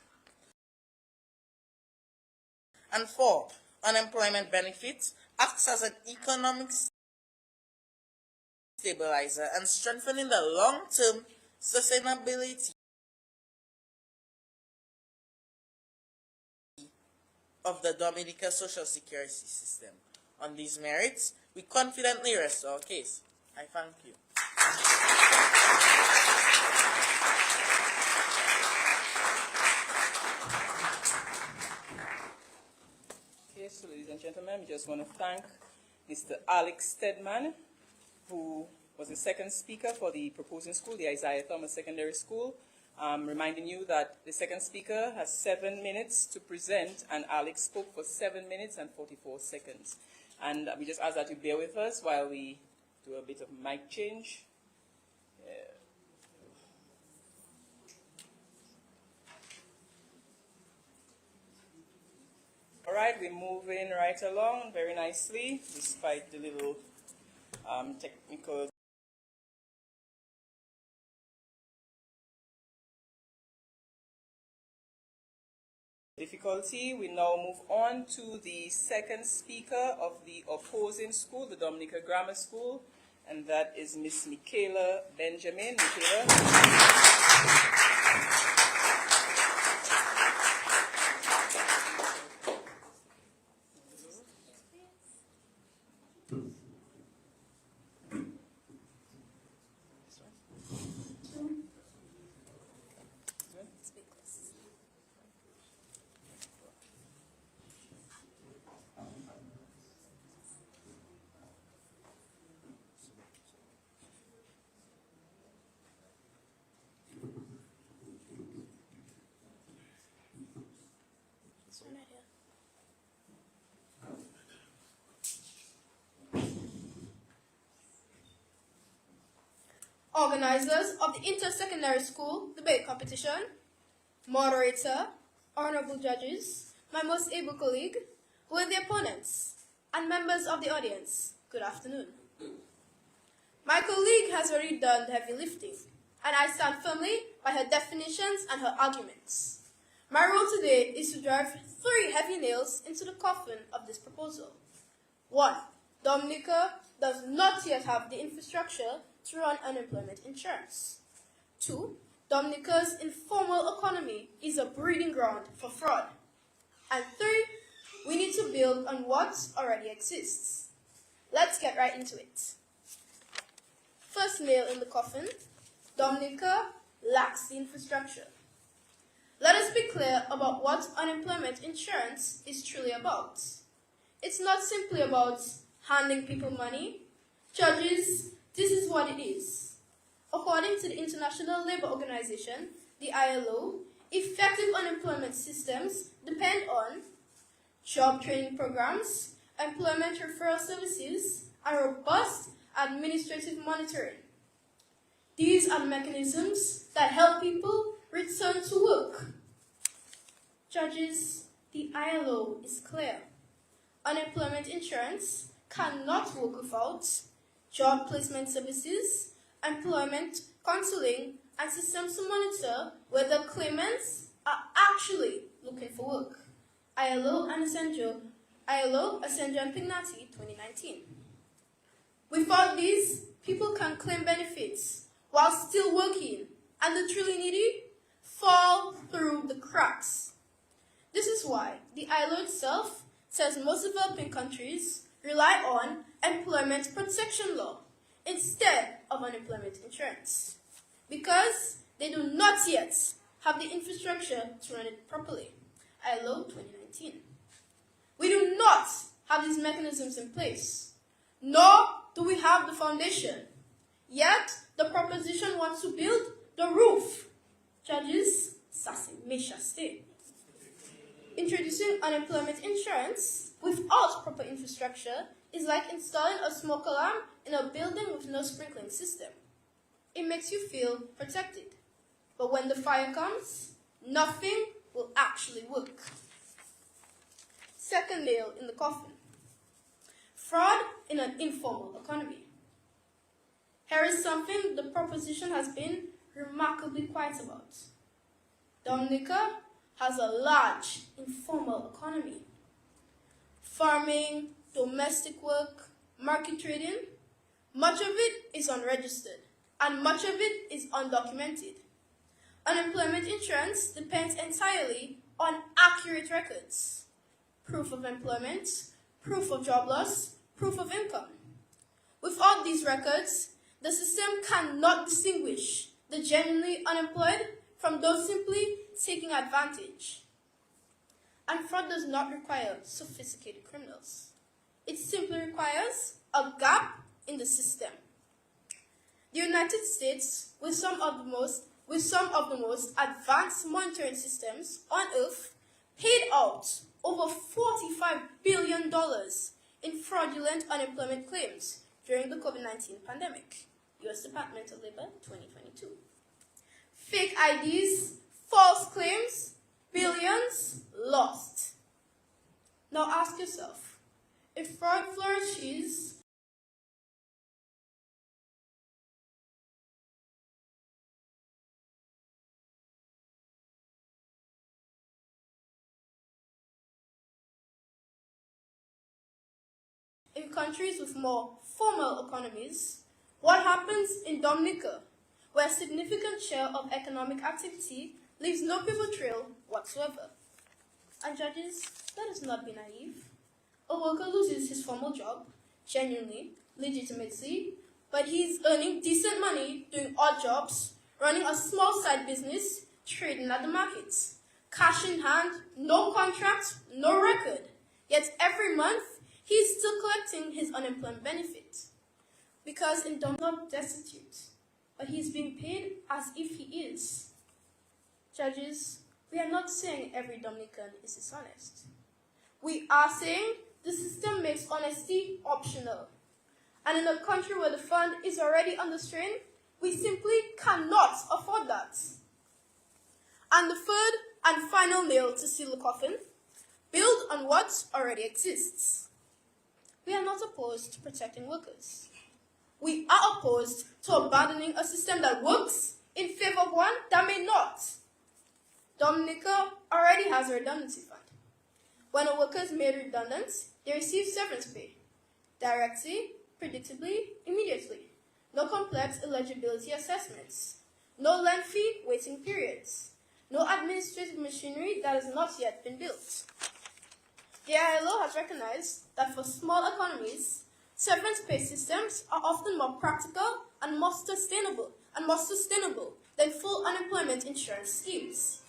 And 4. Unemployment benefits acts as an economic stabilizer and strengthening the long-term sustainability of the Dominican social security system. On these merits, we confidently rest our case. I thank you. Okay, so ladies and gentlemen, we just want to thank Mr. Alex Stedman, who was the second speaker for the proposing school, the Isaiah Thomas Secondary School. Reminding you that the second speaker has 7 minutes to present, and Alex spoke for 7 minutes and 44 seconds. And we just ask that you bear with us while we do a bit of mic change. All right, we're moving right along very nicely, despite the little technical difficulty. We now move on to the second speaker of the opposing school, the Dominica Grammar School, and that is Miss Michaela Benjamin. Michaela. organizers of the inter-secondary school debate competition, moderator, honorable judges, my most able colleague, worthy opponents, and members of the audience, good afternoon. My colleague has already done the heavy lifting, and I stand firmly by her definitions and her arguments. My role today is to drive 3 heavy nails into the coffin of this proposal. 1. Dominica does not yet have the infrastructure to run unemployment insurance. 2. Dominica's informal economy is a breeding ground for fraud. And 3. We need to build on what already exists. Let's get right into it. First nail in the coffin, Dominica lacks the infrastructure. Let us be clear about what unemployment insurance is truly about. It's not simply about handing people money. Judges, this is what it is. According to the International Labour Organization, the ILO, effective unemployment systems depend on job training programs, employment referral services, and robust administrative monitoring. These are mechanisms that help people return to work. Judges, the ILO is clear. Unemployment insurance cannot work without job placement services, employment counseling, and systems to monitor whether claimants are actually looking for work. ILO Ascenjo and Pignati, 2019. Without these, people can claim benefits while still working, and the truly needy fall through the cracks. This is why the ILO itself says most developing countries rely on employment protection law instead of unemployment insurance, because they do not yet have the infrastructure to run it properly. ILO 2019. We do not have these mechanisms in place, nor do we have the foundation. Yet, the proposition wants to build the roof. Judges, sassy Misha stay. Introducing unemployment insurance without proper infrastructure is like installing a smoke alarm in a building with no sprinkling system. It makes you feel protected. But when the fire comes, nothing will actually work. Second nail in the coffin. Fraud in an informal economy. Here is something the proposition has been remarkably quiet about. Dominica has a large informal economy. Farming, domestic work, market trading, much of it is unregistered, and much of it is undocumented. Unemployment insurance depends entirely on accurate records. Proof of employment, proof of job loss, proof of income. Without these records, the system cannot distinguish the genuinely unemployed from those simply taking advantage. And fraud does not require sophisticated criminals. It simply requires a gap in the system. The United States, with some of the most advanced monitoring systems on Earth, paid out over $45 billion in fraudulent unemployment claims during the COVID-19 pandemic. U.S. Department of Labor, 2022. Fake IDs, false claims, billions lost. Now ask yourself, if fraud flourishes, in countries with more formal economies, what happens in Dominica, where a significant share of economic activity leaves no paper trail whatsoever? And judges, let us not be naive. A worker loses his formal job, genuinely, legitimately, but he's earning decent money doing odd jobs, running a small side business, trading at the markets. Cash in hand, no contract, no record. Yet every month, he's still collecting his unemployment benefit. Because in Dominica, not destitute, but he's being paid as if he is. Judges, we are not saying every Dominican is dishonest. We are saying the system makes honesty optional. And in a country where the fund is already under strain, We simply cannot afford that. And the third and final nail to seal the coffin: build on what already exists. We are not opposed to protecting workers. We are opposed to abandoning a system that works in favor of one that may not. Dominica already has a redundancy fund. When a worker is made redundant, they receive severance pay, directly, predictably, immediately. No complex eligibility assessments. No lengthy waiting periods. No administrative machinery that has not yet been built. The ILO has recognized that for small economies, severance pay systems are often more practical and more sustainable than full unemployment insurance schemes.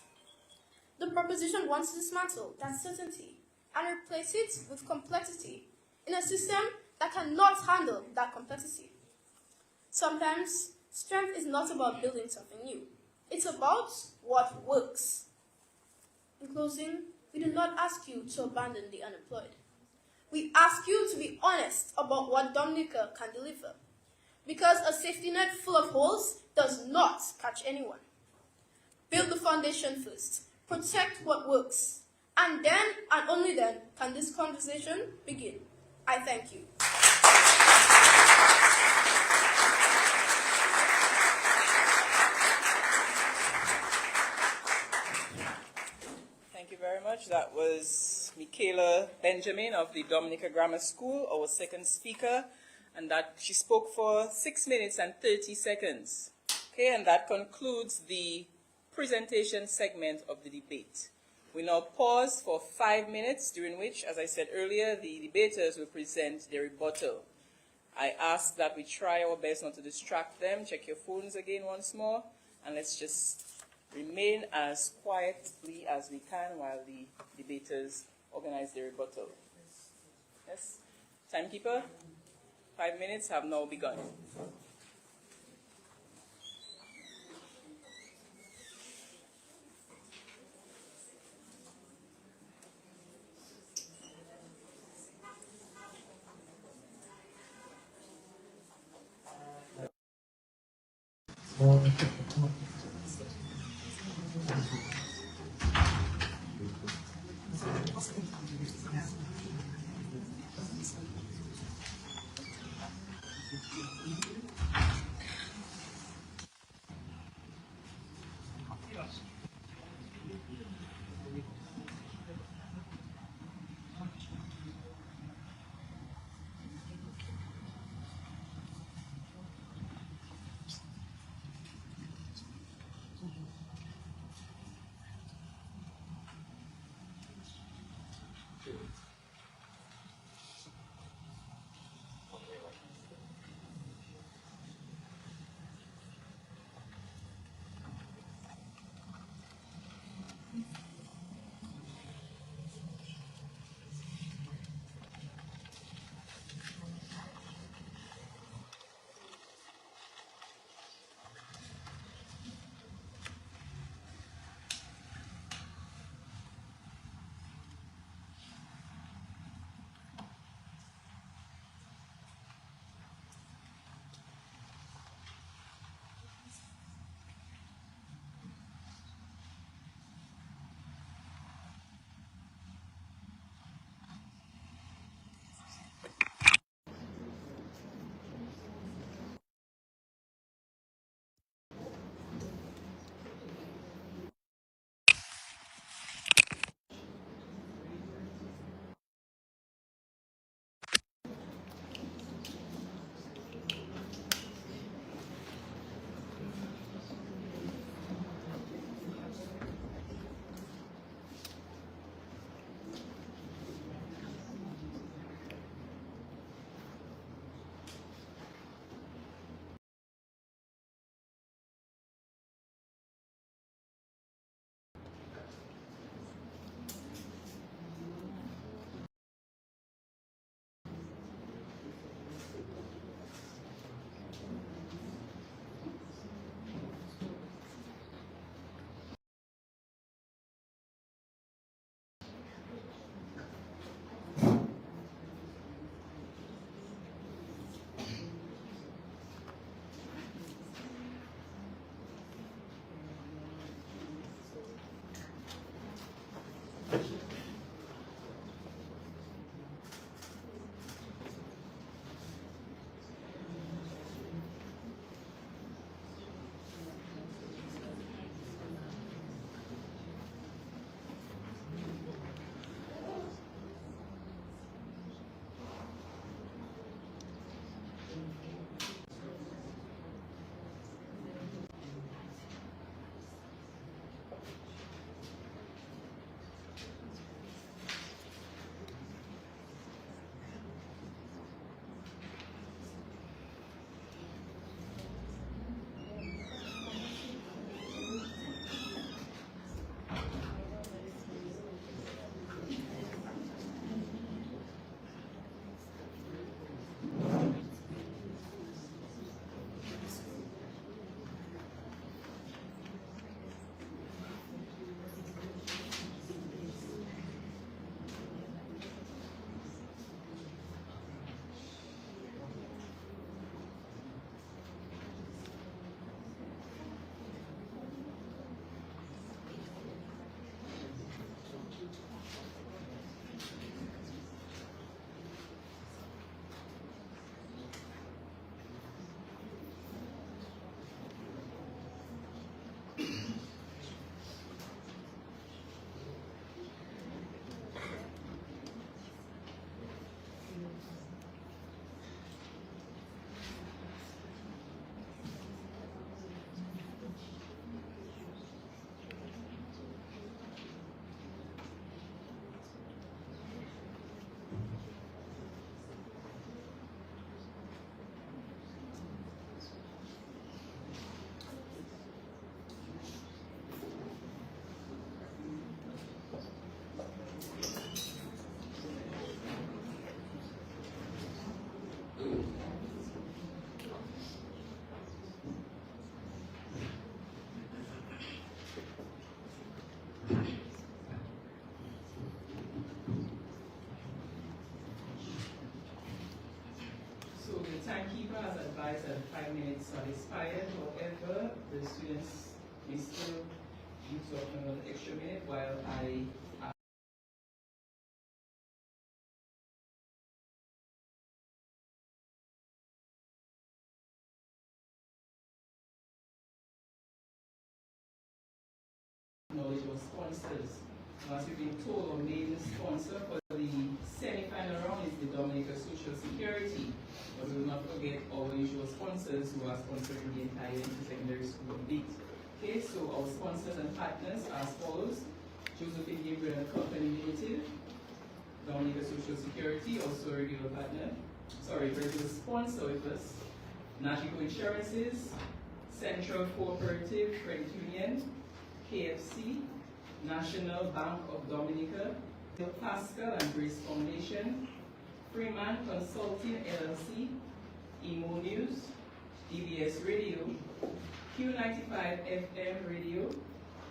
The proposition wants to dismantle that certainty and replace it with complexity in a system that cannot handle that complexity. Sometimes, strength is not about building something new. It's about what works. In closing, we do not ask you to abandon the unemployed. We ask you to be honest about what Dominica can deliver, because a safety net full of holes does not catch anyone. Build the foundation first, protect what works, and then, and only then, can this conversation begin. I thank you. Thank you very much. That was Michaela Benjamin of the Dominica Grammar School, our second speaker, and that she spoke for 6 minutes and 30 seconds. Okay, and that concludes the presentation segment of the debate. We now pause for 5 minutes, during which, as I said earlier, the debaters will present their rebuttal. I ask that we try our best not to distract them. Check your phones again once more, and let's just remain as quietly as we can while the debaters organize their rebuttal. Yes? Timekeeper, 5 minutes have now begun. 5 minutes are expired. However, the students may still use up another extra minute while I acknowledge our sponsors. As you've been told, our main sponsor for the semi-final round is the Dominica Social Security. But we will not forget our usual sponsors who are sponsoring the entire intersecondary school beat. Okay, so our sponsors and partners are as follows: Josephine Gabriel and Company Limited, Dominica Social Security, also a regular partner, regular sponsor with us, Nagico Insurances, Central Cooperative Credit Union, KFC, National Bank of Dominica, Pascal and Grace Foundation, Freeman Consulting LLC, Emonews, DBS Radio, Q95 FM Radio,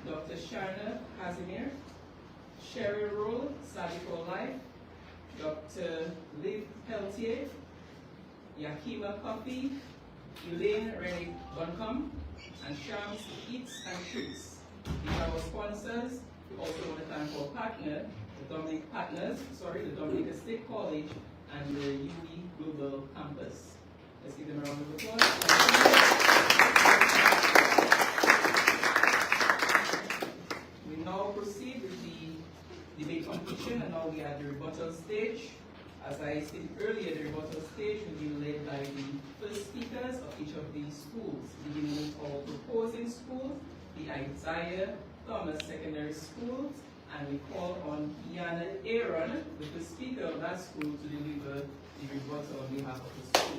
Dr. Sharna Casimir, Sherry Roll, Sabico Life, Dr. Liv Peltier, Yakima Coffee, Elaine Rennie Buncombe, and Shams Eats and Treats. These are our sponsors. We also want to thank our partner, the Dominica State College and the UWI Global Campus. Let's give them a round of applause. We now proceed with the debate competition, and now we are at the rebuttal stage. As I stated earlier, the rebuttal stage will be led by the first speakers of each of these schools, beginning with our proposing school, the Isaiah Thomas Secondary School, and we call on Kiana Aaron, the first speaker of that school, to deliver the rebuttal on behalf of the school.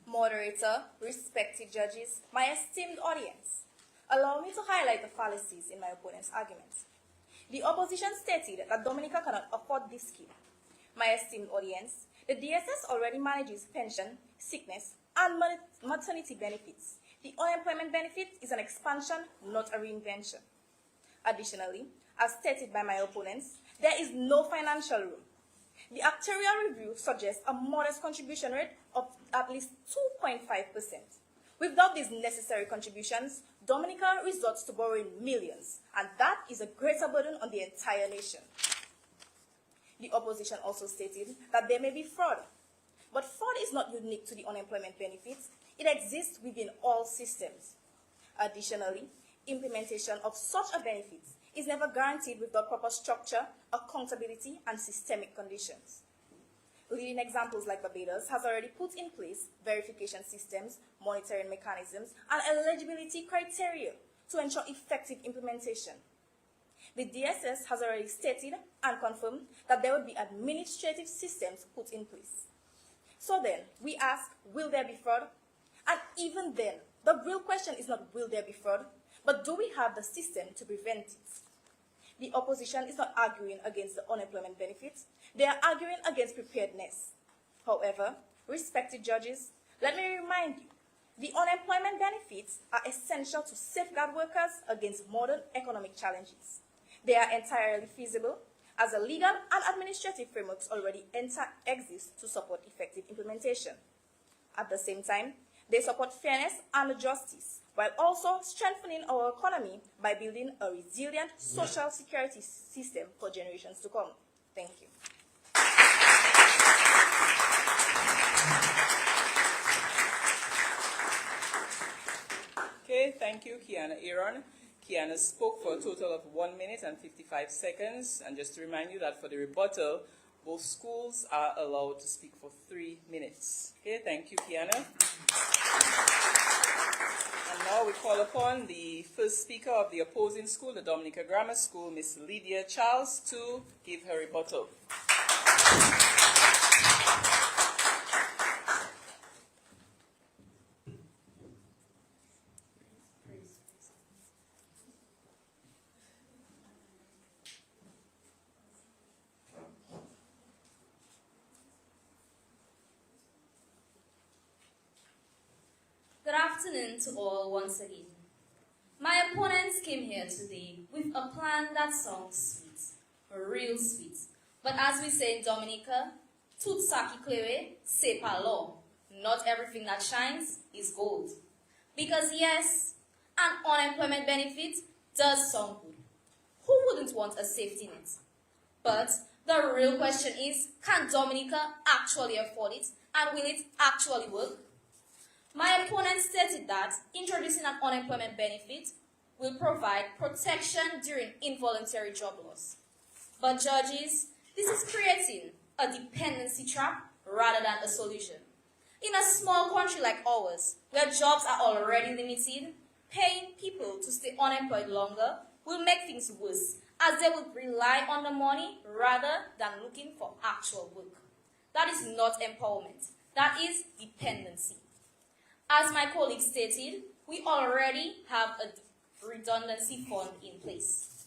Moderator, respected judges, my esteemed audience, allow me to highlight the fallacies in my opponent's argument. The opposition stated that Dominica cannot afford this scheme. My esteemed audience, the DSS already manages pension, sickness, and maternity benefits. The unemployment benefit is an expansion, not a reinvention. Additionally, as stated by my opponents, there is no financial room. The actuarial review suggests a modest contribution rate of at least 2.5%. Without these necessary contributions, Dominica resorts to borrowing millions, and that is a greater burden on the entire nation. The opposition also stated that there may be fraud, but fraud is not unique to the unemployment benefits. It exists within all systems. Additionally, implementation of such a benefit is never guaranteed without proper structure, accountability, and systemic conditions. Leading examples like Barbados has already put in place verification systems, monitoring mechanisms, and eligibility criteria to ensure effective implementation. The DSS has already stated and confirmed that there would be administrative systems put in place. So then, we ask, will there be fraud? And even then, the real question is not will there be fraud, but do we have the system to prevent it? The opposition is not arguing against the unemployment benefits, they are arguing against preparedness. However, respected judges, let me remind you, the unemployment benefits are essential to safeguard workers against modern economic challenges. They are entirely feasible, as the legal and administrative frameworks already exist to support effective implementation. At the same time, they support fairness and justice, while also strengthening our economy by building a resilient social security system for generations to come. Thank you. Okay, thank you, Kiana Aaron. Kiana spoke for a total of 1 minute and 55 seconds. And just to remind you that for the rebuttal, both schools are allowed to speak for 3 minutes. Okay, thank you, Kiana. And now we call upon the first speaker of the opposing school, the Dominica Grammar School, Miss Lydia Charles, to give her rebuttal. Good afternoon to all once again. My opponents came here today with a plan that sounds sweet, real sweet. But as we say in Dominica, tout ça qui claire, c'est pas l'or. Not everything that shines is gold. Because yes, an unemployment benefit does sound good. Who wouldn't want a safety net? But the real question is, can Dominica actually afford it, and will it actually work? My opponent stated that introducing an unemployment benefit will provide protection during involuntary job loss. But judges, this is creating a dependency trap rather than a solution. In a small country like ours, where jobs are already limited, paying people to stay unemployed longer will make things worse, as they would rely on the money rather than looking for actual work. That is not empowerment. That is dependency. As my colleague stated, we already have a redundancy fund in place.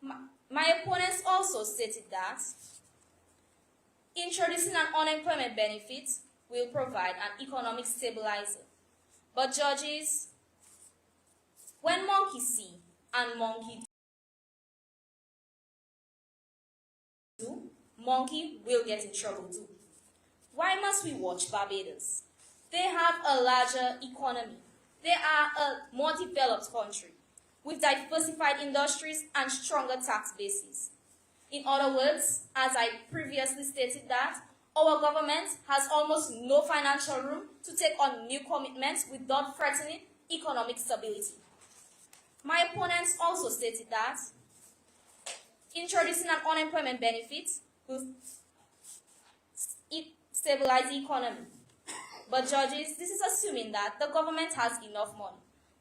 My opponents also stated that introducing an unemployment benefit will provide an economic stabilizer. But judges, when monkey see and monkey do, monkey will get in trouble too. Why must we watch Barbados? They have a larger economy. They are a more developed country with diversified industries and stronger tax bases. In other words, as I previously stated, that our government has almost no financial room to take on new commitments without threatening economic stability. My opponents also stated that introducing an unemployment benefit will stabilize the economy. But judges, this is assuming that the government has enough money.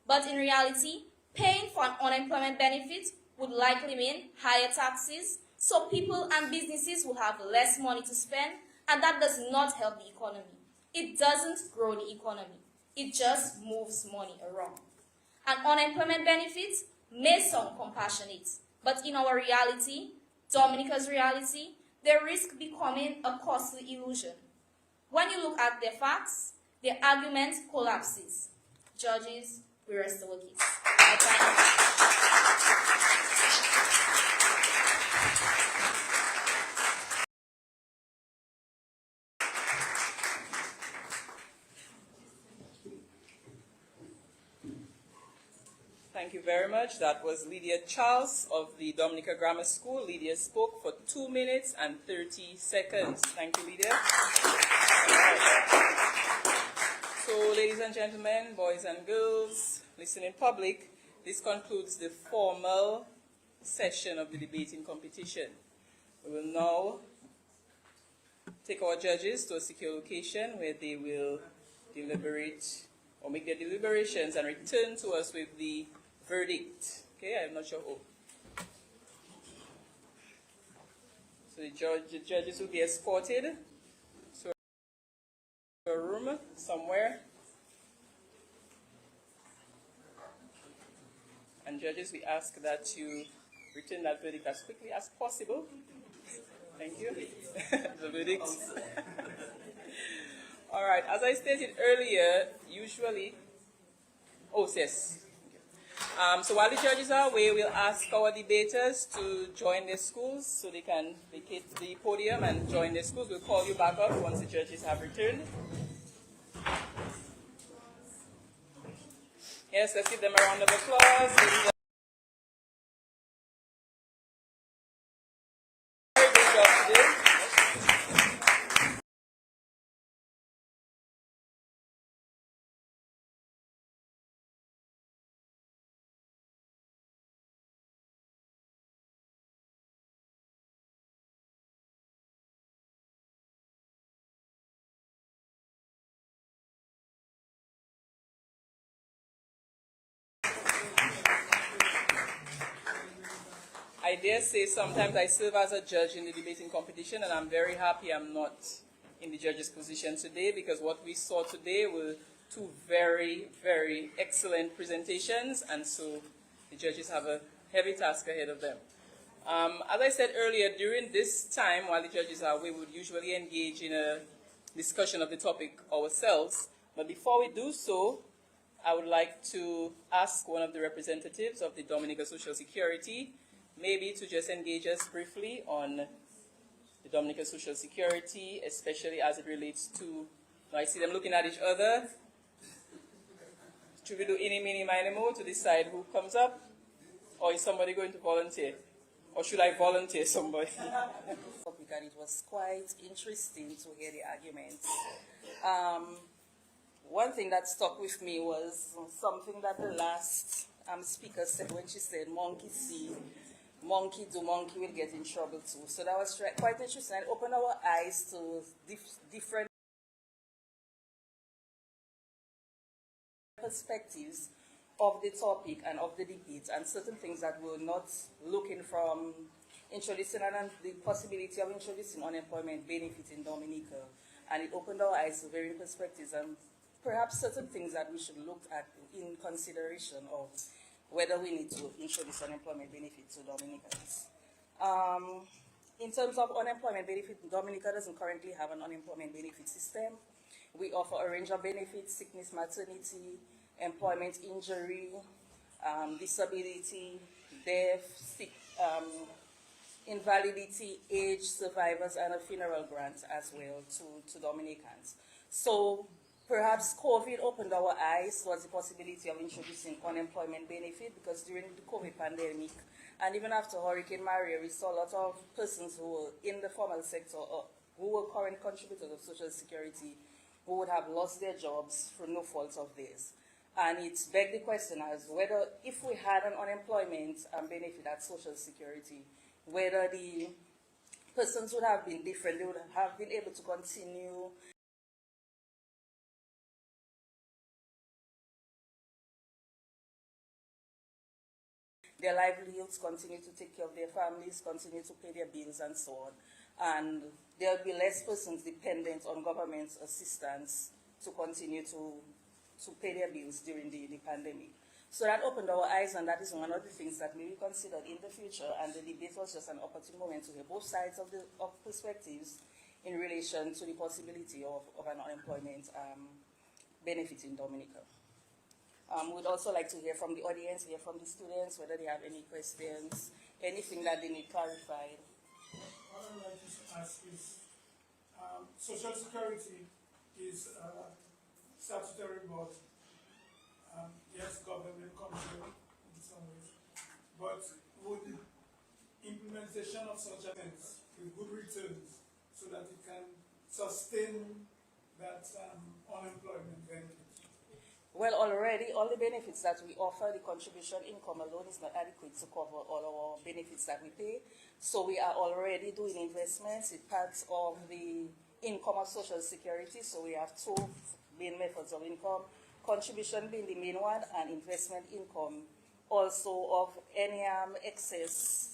But in reality, paying for an unemployment benefit would likely mean higher taxes, so people and businesses will have less money to spend, and that does not help the economy. It doesn't grow the economy. It just moves money around. An unemployment benefit may sound compassionate, but in our reality, Dominica's reality, they risk becoming a costly illusion. When you look at their facts, their argument collapses. Judges, we rest our case. Thank you very much. That was Lydia Charles of the Dominica Grammar School. Lydia spoke for 2 minutes and 30 seconds. Thank you, Lydia. So, ladies and gentlemen, boys and girls, listening public, this concludes the formal session of the debating competition. We will now take our judges to a secure location where they will deliberate or make their deliberations and return to us with the verdict. Okay, I'm not sure who. So the judges will be escorted to a room somewhere. And judges, we ask that you return that verdict as quickly as possible. Thank you. The verdict. All right, as I stated earlier, usually, oh yes. So while the judges are away, we'll ask our debaters to join their schools so they can vacate the podium and join their schools. We'll call you back up once the judges have returned. Yes, let's give them a round of applause. Very good job today. I dare say sometimes I serve as a judge in the debating competition, and I'm very happy I'm not in the judge's position today, because what we saw today were two very, very excellent presentations, and so the judges have a heavy task ahead of them. As I said earlier, during this time, while the judges are away, we would usually engage in a discussion of the topic ourselves. But before we do so, I would like to ask one of the representatives of the Dominica Social Security maybe to just engage us briefly on the Dominica Social Security, especially as it relates to, I see them looking at each other. Should we do any, mini, miny, mo to decide who comes up? Or is somebody going to volunteer? Or should I volunteer somebody? And it was quite interesting to hear the arguments. One thing that stuck with me was something that the last speaker said when she said, monkey see, monkey do, monkey will get in trouble too. So that was quite interesting. It opened our eyes to different perspectives of the topic and of the debate, and certain things that we're not looking from introducing, and the possibility of introducing unemployment benefit in Dominica. And it opened our eyes to varying perspectives and perhaps certain things that we should look at in consideration of whether we need to introduce unemployment benefit to Dominicans. In terms of unemployment benefit, Dominica doesn't currently have an unemployment benefit system. We offer a range of benefits: sickness, maternity, employment injury, disability, death, sick, invalidity, age, survivors, and a funeral grant as well to Dominicans. So perhaps COVID opened our eyes towards the possibility of introducing unemployment benefit, because during the COVID pandemic and even after Hurricane Maria, we saw a lot of persons who were in the formal sector or who were current contributors of Social Security who would have lost their jobs for no fault of theirs. And it begged the question as whether, if we had an unemployment benefit at Social Security, whether the persons would have been different, they would have been able to continue their livelihoods, continue to take care of their families, continue to pay their bills and so on. And there will be less persons dependent on government assistance to continue to pay their bills during the pandemic. So that opened our eyes, and that is one of the things that may be considered in the future. And the debate was just an opportune moment to hear both sides of perspectives in relation to the possibility of an unemployment benefit in Dominica. We'd also like to hear from the audience, hear from the students, whether they have any questions, anything that they need clarified. What I'd like to ask is, Social Security is a statutory body. Yes, government comes in some ways, but would implementation of such events with good returns so that it can sustain that unemployment benefit? Well, already, all the benefits that we offer, the contribution income alone is not adequate to cover all our benefits that we pay. So we are already doing investments. It's part of the income of Social Security. So we have two main methods of income: contribution being the main one, and investment income also of any excess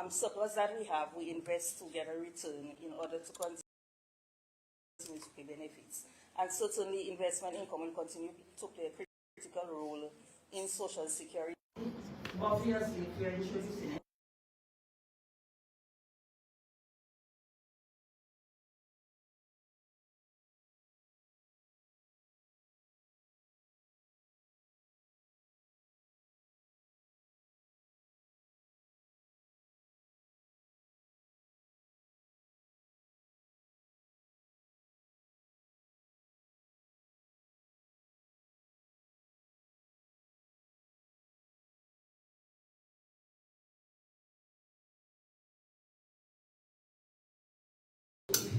surplus that we have, we invest to get a return in order to continue to pay benefits. And certainly investment income will continue to play a critical role in Social Security. Obviously, if you're introducing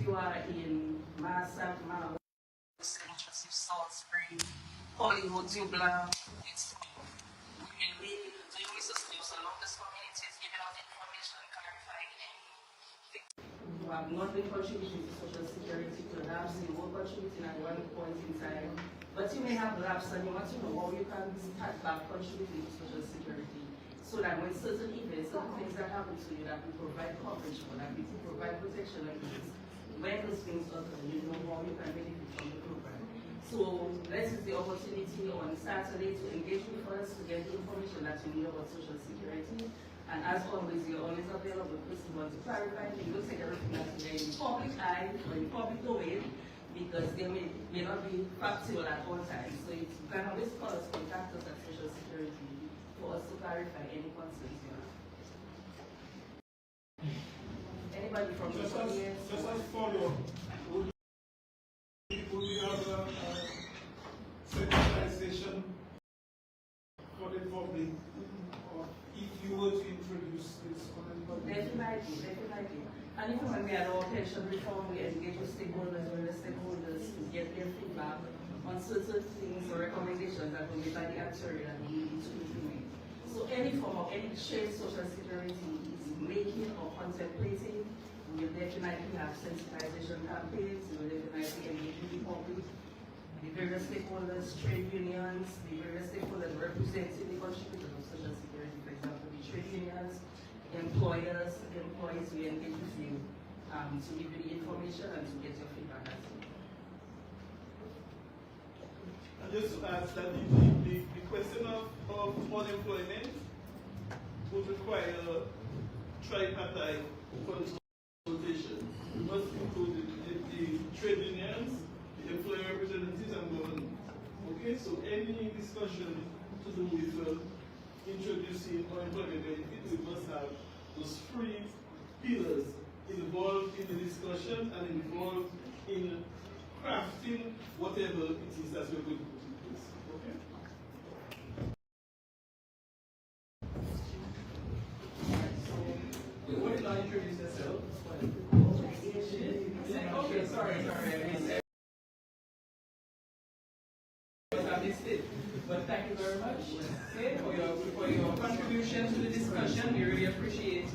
you are in Massive Mount, Salt Spring, Hollywood, Dublin, it's really doing research along this communities, giving out information, clarifying anything. You have not been contributing to Social Security, perhaps you were contributing at one point in time, but you may have lapsed and you want to know how you can start back contributing to Social Security. so that when certain events, certain things that happen to you, that we provide coverage for, that we provide protection against, when those things occur, you know how you can benefit from the program. So let's use the opportunity on Saturday to engage with us to get the information that you need about Social Security. And as always, you're always available if you want to clarify. You don't take everything that's there in public eye or in public domain, because they may not be factual at all times. So you can always call us, contact us at Social Security for us to clarify any concerns you have. Anybody from the audience? Just as follow-up, would we have a sensitization for the public, or if you were to introduce this on anybody? Definitely. And even when we had our pension reform, we engage with stakeholders to get their feedback on certain things or recommendations that were made by the actuary that we need to implement. So any form of any change Social Security is making or contemplating, we will definitely have sensitization campaigns, we will definitely engage with the public, the various stakeholders, trade unions, the various stakeholders representing the contributors of Social Security, for example, the trade unions, employers, employees, we engage with you to give you the information and to get your feedback as well. I just ask that the question of unemployment would require tripartite consultation. We must include the trade unions, the employer representatives, and government. Okay, so any discussion to do with introducing unemployment benefit, we must have those three pillars involved in the discussion and involved in crafting whatever it is that we're going to put in place. Okay? What did I introduce yourself? Okay, sorry. I missed it. But thank you very much for your contribution to the discussion. We really appreciate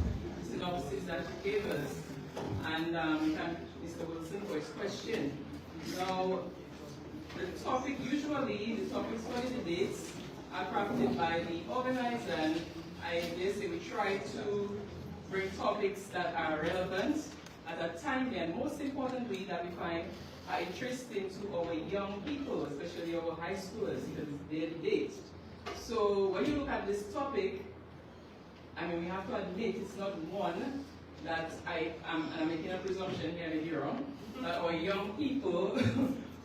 the synopsis that you gave us. And thank Mr. Wilson for his question. Now, the topics for the debates are crafted by the organizer, and I dare say we try to bring topics that are relevant at a timely and most importantly that we find are interesting to our young people, especially our high schoolers, because it's their debate. So when you look at this topic, I mean, we have to admit it's not one that I'm making a presumption here in Europe, that our young people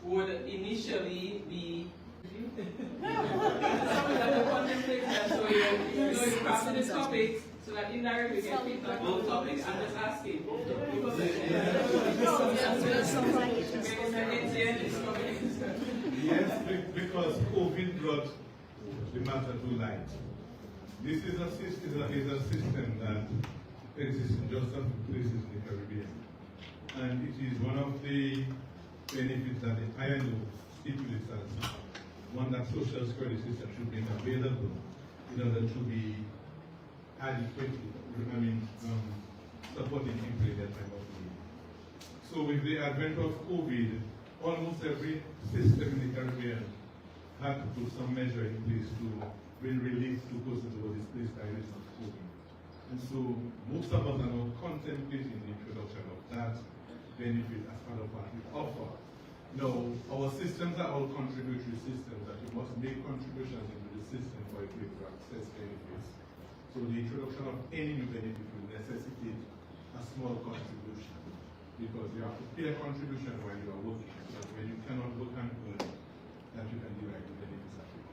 would initially be something that they contemplate, and so you crafted this topic so that indirectly we get feedback on the topic. I'm just asking. Yes, because COVID brought the matter to light. This is a system that exists in just some places in the Caribbean. And it is one of the benefits that the ILO stipulates as one that social security system should be available in order to be adequately, supporting people in their time of need. So with the advent of COVID, almost every system in the Caribbean had to put some measure in place to bring relief to persons who were displaced by reason of COVID. And so most of us are now contemplating the introduction of that benefit as part of what we offer. Now, our systems are all contributory systems that you must make contributions into the system for it to be able to access benefits. So the introduction of any new benefit will necessitate a small contribution because you have to pay a contribution while you are working. But when you cannot work and earn, that you can derive the benefits of it.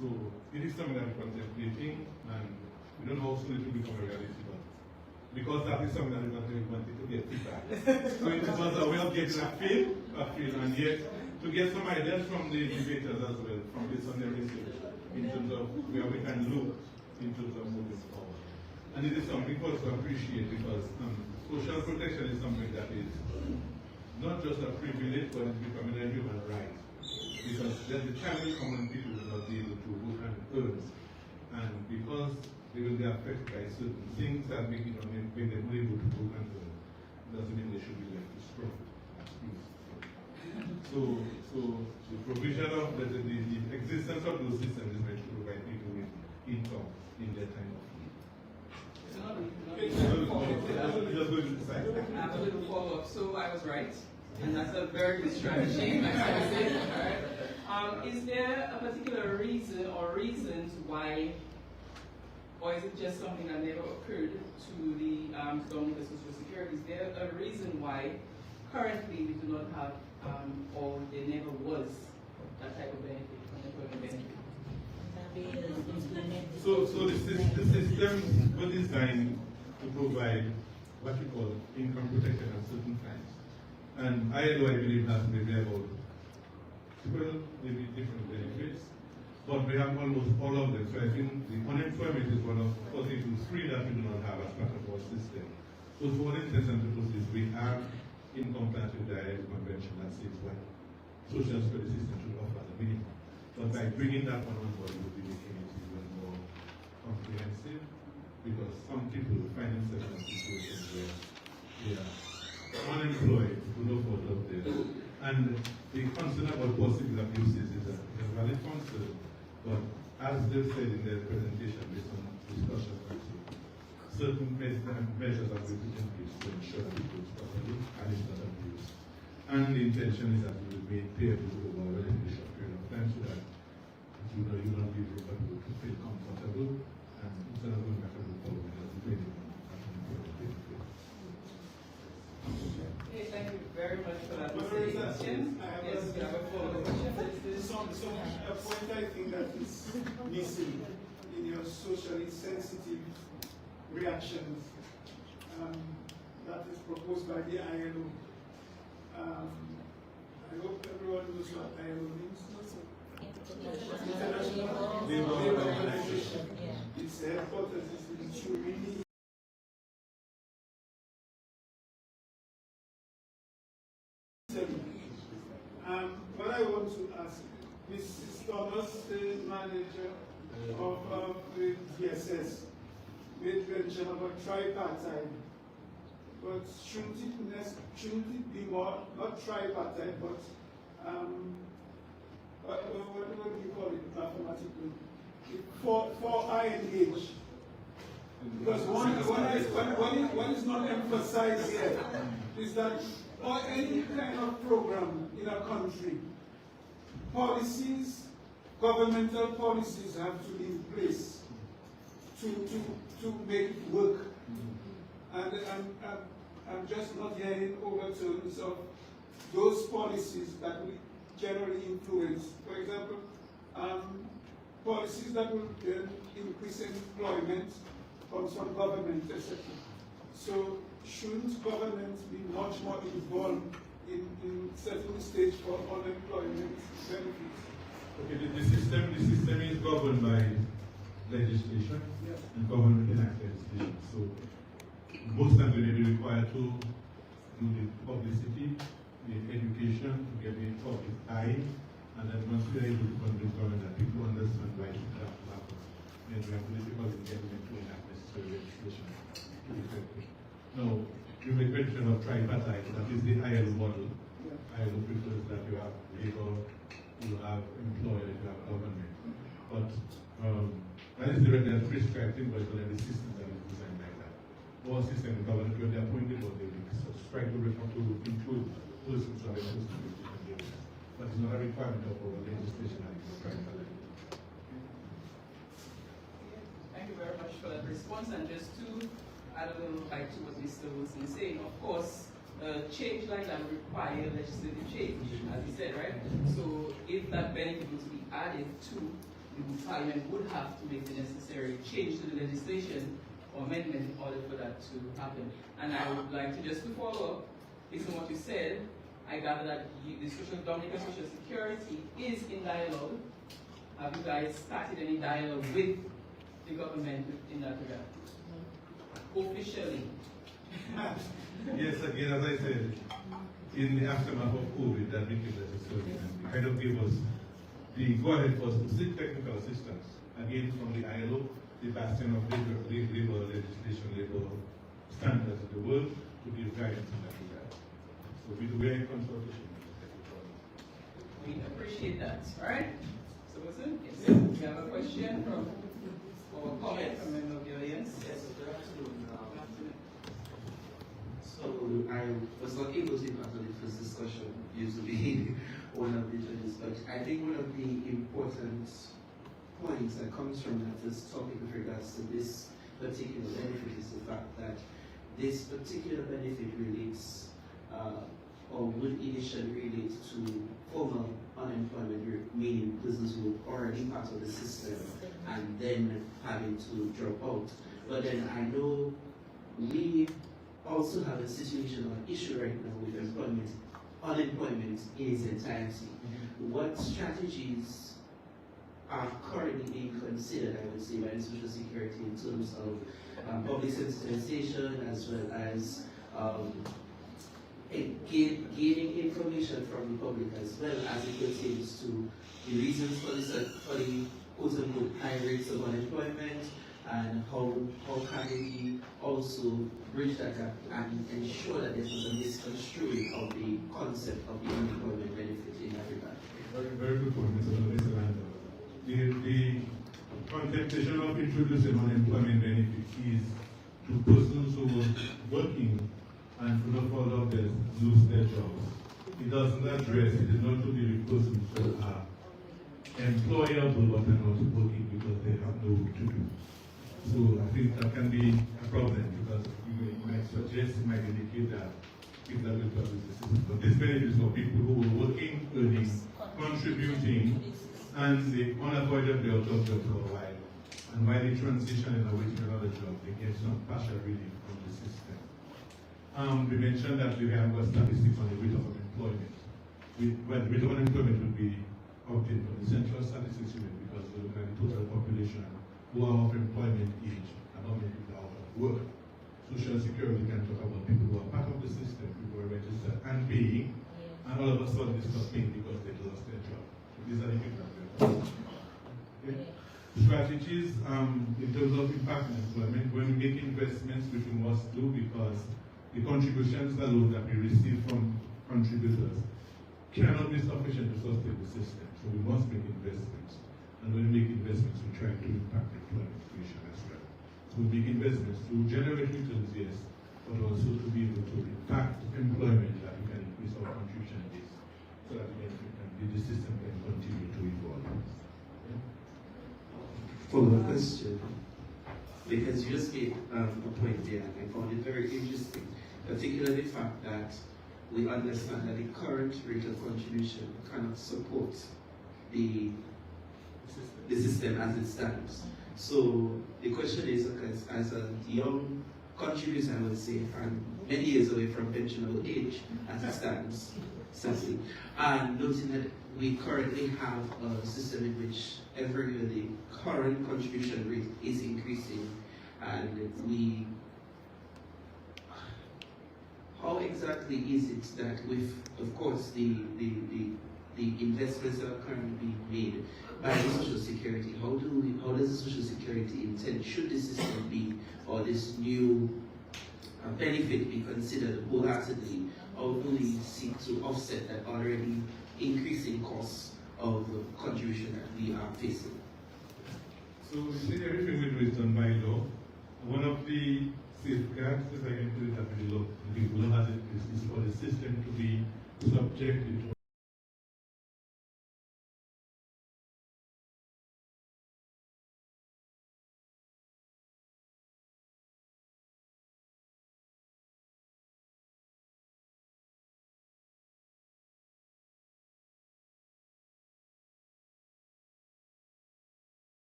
So it is something that we're contemplating, and we don't know how soon it will become a reality, but because that is something that we wanted to get feedback. So it was a way of getting a feel, and yet to get some ideas from the debaters as well, from based on their research, in terms of where we can look in terms of moving forward. And it is something for us to appreciate because social protection is something that is not just a privilege, but it's becoming a human right. Because there's the time will come when people will not be able to work and earn. And because they will be affected by certain things that make it when they're able to work and earn, doesn't mean they should be left to struggle. So the provision of the existence of those systems is meant to provide people with income in their time of need. I have a little follow-up. So I was right, and that's a very good strategy. Is there a particular reason or reasons why, or is it just something that never occurred to the Dominica Social Security? Is there a reason why currently we do not have, or there never was that type of benefit, unemployment benefit? So the systems were designed to provide what we call income protection at certain times. And I believe has maybe about 12 maybe different benefits, but we have almost all of them. So I think the unemployment is one of 43 that we do not have as part of our system. So for all intents and purposes, we have income plans with the ILO convention that says what social security system should offer the minimum. But by bringing that one on board, we'll be making it even more comprehensive, because some people find themselves in situations where they are unemployed, with no fault of theirs. And the concern about possible abuses is a valid concern, but as they've said in their presentation, based on discussion, certain measures are being put in place to ensure that it goes properly and it's not abused. And the intention is that we will be payable over a relatively short period of time, so that you don't be able to feel comfortable, and instead of going back to the following, as the training. Okay, thank you very much for that. Question. Yes, we have a follow-up question. A point I think that is missing in your socially sensitive reactions that is proposed by the ILO. I hope everyone knows what ILO means. International Labour Organization. Its headquarters is in Turin. What I want to ask Mrs. Thomas, the manager of the DSS, made mention about tripartite, but shouldn't it be more, not tripartite, but what do you call it mathematically? For I and H. Because one is not emphasized here is that or any kind of program in a country, policies, governmental policies have to be in place to make it work. And I'm just not hearing overtones of those policies that will generally influence, for example, policies that will increase employment comes from government, etc. So shouldn't government be much more involved in setting the stage for unemployment benefits? Okay, the system is governed by legislation, yes, and government enact legislation. So most times we may be required to do the publicity, the education, to get the public eye, and then once we are able to convince government that people understand why it has to happen, then we have political engagement to enact necessary legislation to effect it. Now, you make mention of tripartite, that is the ILO model. Yeah. ILO prefers that you have labor, you have employer, you have government. But that is the prescribed thing, but the system that is designed like that. Our system in government, when they are appointed, or they try to include persons who are supposed to be different areas. But it's not a requirement of our legislation like tripartite. Thank you very much for that response. And just to add a little light to what Mr. Wilson is saying, of course, change like that will require legislative change, as he said, right? So if that benefit was to be added to, the Parliament would have to make the necessary change to the legislation or amendment in order for that to happen. And I would like to just to follow up, based on what you said, I gather that the Dominica Social Security is in dialogue. Have you guys started any dialogue with the government in that regard? Officially? Yes, again, as I said, in the aftermath of COVID, that became necessary, and it kind of gave us the go-ahead for us to seek technical assistance, again from the ILO, the bastion of labor legislation, labor standards in the world, to give guidance in that regard. So we are in consultation. We appreciate that. All right? So, Wilson, yes, we have a question from our comments. Member of the audience. Yes, good afternoon. So I was not able to be part of the first discussion, used to be one of the judges, but I think one of the important points that comes from that first topic with regards to this particular benefit is the fact that this particular benefit relates or would initially relate to formal unemployment, meaning persons who are already part of the system and then having to drop out. But then I know we also have a situation or an issue right now with unemployment in its entirety. What strategies are currently being considered, I would say, by the Social Security in terms of public sensitization as well as gaining information from the public as well as it pertains to the reasons for the quote-unquote high rates of unemployment, and how can we also bridge that gap and ensure that there's not a misconstruing of the concept of the unemployment benefit in Africa. Very good point, Mr. Lando. The contemplation of introducing unemployment benefit is to persons who are working and for the fall of their lose their jobs. It doesn't address, it is not to be with persons who are employable but are not working because they have no work to do. So I think that can be a problem because you might suggest, you might indicate that if that will trouble the system. But this benefits for people who are working, earning, contributing, and they unavoidably out of job for a while. And while they transition and away to another job, they get some partial relief from the system. We mentioned that we have a statistics on the rate of unemployment. Well, the rate of unemployment would be obtained from the Central Statistics Unit because we look at the total population who are of employment age and how many people are out of work. Social Security can talk about people who are part of the system, people who are registered and paying, and all of a sudden they stop paying because they lost their job. So these are the people that we are talking about. Okay? Strategies in terms of impact on employment, when we make investments, which we must do because the contributions alone that we receive from contributors cannot be sufficient to sustain the system. So we must make investments. And when we make investments, we try to impact employment creation as well. So we make investments to generate returns, yes, but also to be able to impact employment that we can increase our contribution base so that the system can continue to evolve. Yeah? Follow-up question. Because you just made a point there, and I found it very interesting, particularly the fact that we understand that the current rate of contribution cannot support the system as it stands. So the question is, as a young contributor, I would say, and many years away from pensionable age as it stands, sadly, and noting that we currently have a system in which every year the current contribution rate is increasing, and how exactly is it that with, of course, the investments that are currently being made by the Social Security, how does the Social Security intend, should the system be, or this new benefit be considered wholeheartedly, or do we seek to offset that already increasing costs of contribution that we are facing? So you see, everything we do is done by law. One of the safeguards, if I can put it that way, the law as it is for the system to be subjected to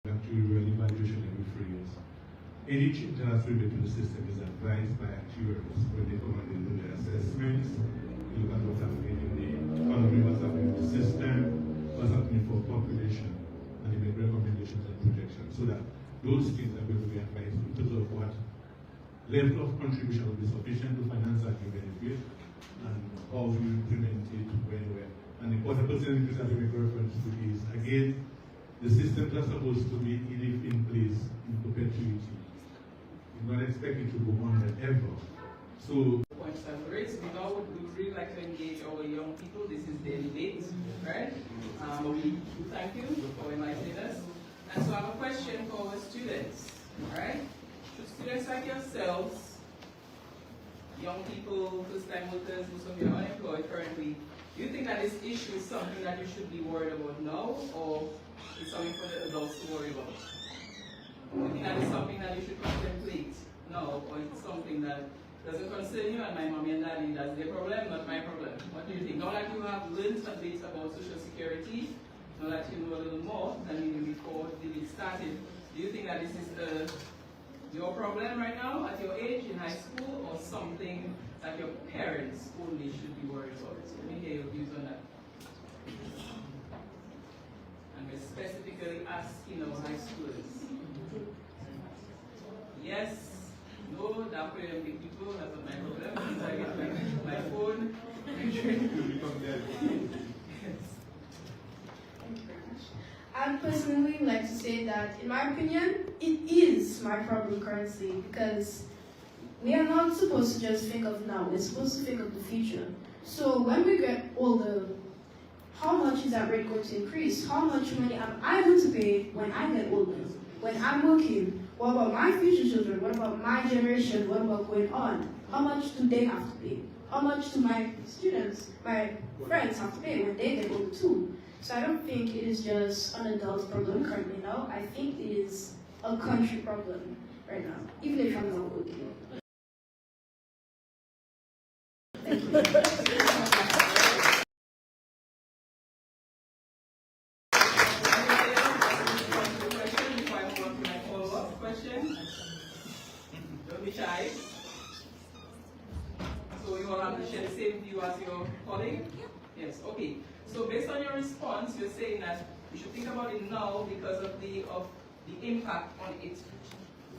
actuarial evaluation every 3 years. Any change that has to be to the system is advised by actuaries when they come and they do their assessments. They look at what's happening in the economy, what's happening in the system, what's happening for population, and they make recommendations and projections so that those things are going to be advised in terms of what level of contribution will be sufficient to finance that new benefit and how you implement it when. And the possible percentages that we make reference to is, again, the systems are supposed to be in place in perpetuity. We're not expecting to go on ever. So points that were raised. We now would really like to engage our young people. This is their debate, right? We thank you for inviting us. And so I have a question for our students, all right? Should students like yourselves, young people, first-time workers, most of you are unemployed currently, do you think that this issue is something that you should be worried about now, or is something for the adults to worry about? Do you think that is something that you should contemplate now, or is it something that doesn't concern you and my mommy and daddy? That's their problem, not my problem. What do you think? Now that you have learned a bit about Social Security, now that you know a little more than you knew before the debate started, do you think that this is your problem right now at your age in high school, or something that your parents only should be worried about? Let me hear your views on that. And we're specifically asking our high schoolers. Yes, no, that way big people, that's not my problem. I get my phone. I personally would like to say that, in my opinion, it is my problem currently, because we are not supposed to just think of now, we're supposed to think of the future. So when we get older, how much is that rate going to increase? How much money am I going to pay when I get older? When I'm working? What about my future children? What about my generation? What about going on? How much do they have to pay? How much do my students, my friends have to pay when they get older too? So I don't think it is just an adult problem currently now. I think it is a country problem right now, even if I'm not working. Thank you. Don't be shy. So you all have to share the same view as your colleague? Yes, okay. So based on your response, you're saying that we should think about it now because of the impact on it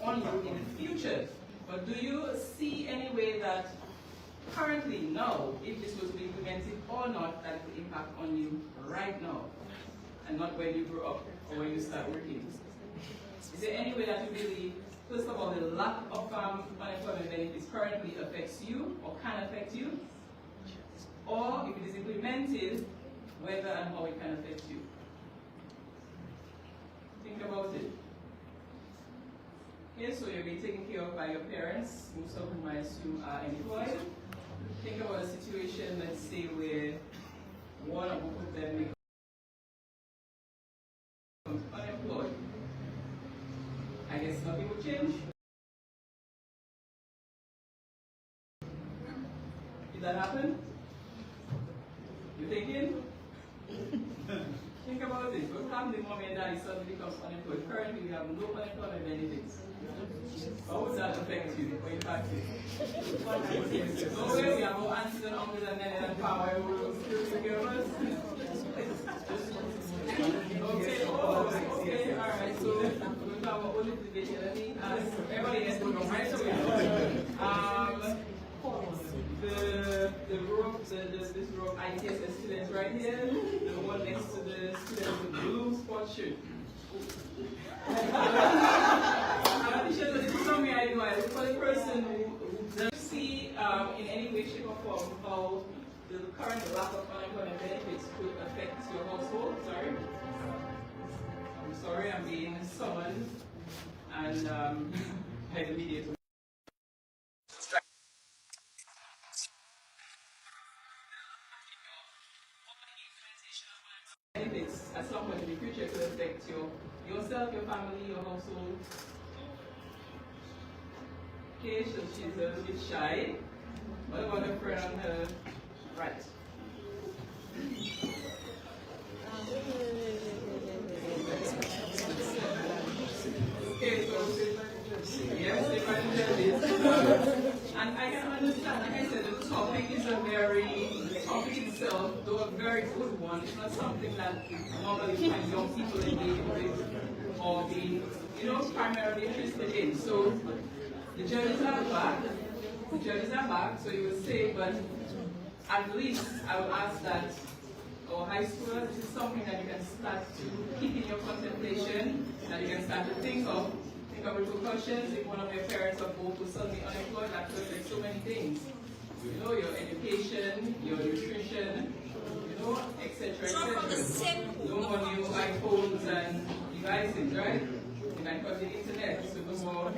on you in the future. But do you see any way that currently now, if this was to be implemented or not, that it will impact on you right now, and not when you grow up or when you start working? Is there any way that you believe, first of all, the lack of unemployment benefits currently affects you or can affect you? Or if it is implemented, whether and how it can affect you? Think about it. Okay, so you're being taken care of by your parents, most of whom I assume are employed. Think about a situation, let's say, where one or both of them becomes unemployed. I guess nothing will change. Did that happen? You thinking? Think about it. What happens if mommy and daddy suddenly becomes unemployed? Currently, we have no unemployment benefits. How would that affect you or impact you? No way, we have no aunties and uncles and men and power who will still take care of us. Okay, okay, alright, so we're going to have a whole little debate here. Let me ask everybody else to come right away. This row of ITSS students right here, the one next to the student with the blue sport shirt. I'm sure that this is something I know. I look for the person who doesn't see in any way, shape, or form how the current lack of unemployment benefits could affect your household. Sorry. I'm sorry, I'm being summoned and by the media. Benefits at some point in the future could affect yourself, your family, your household. Okay, so she's a little bit shy. What about her friend on her right? Okay, so yes, and I can understand, like I said, the topic is the topic itself, though a very good one, it's not something that normally find young people engage with or be, primarily interested in. So the judges are back, so you would say, but at least I would ask that our high schoolers, this is something that you can start to keep in your contemplation, that you can start to think of. Think of repercussions if one of your parents or both was suddenly unemployed. That could affect so many things. You know, your education, your nutrition, you know, etc., etc. No more new iPhones and devices, right? You can cut the internet, so no more.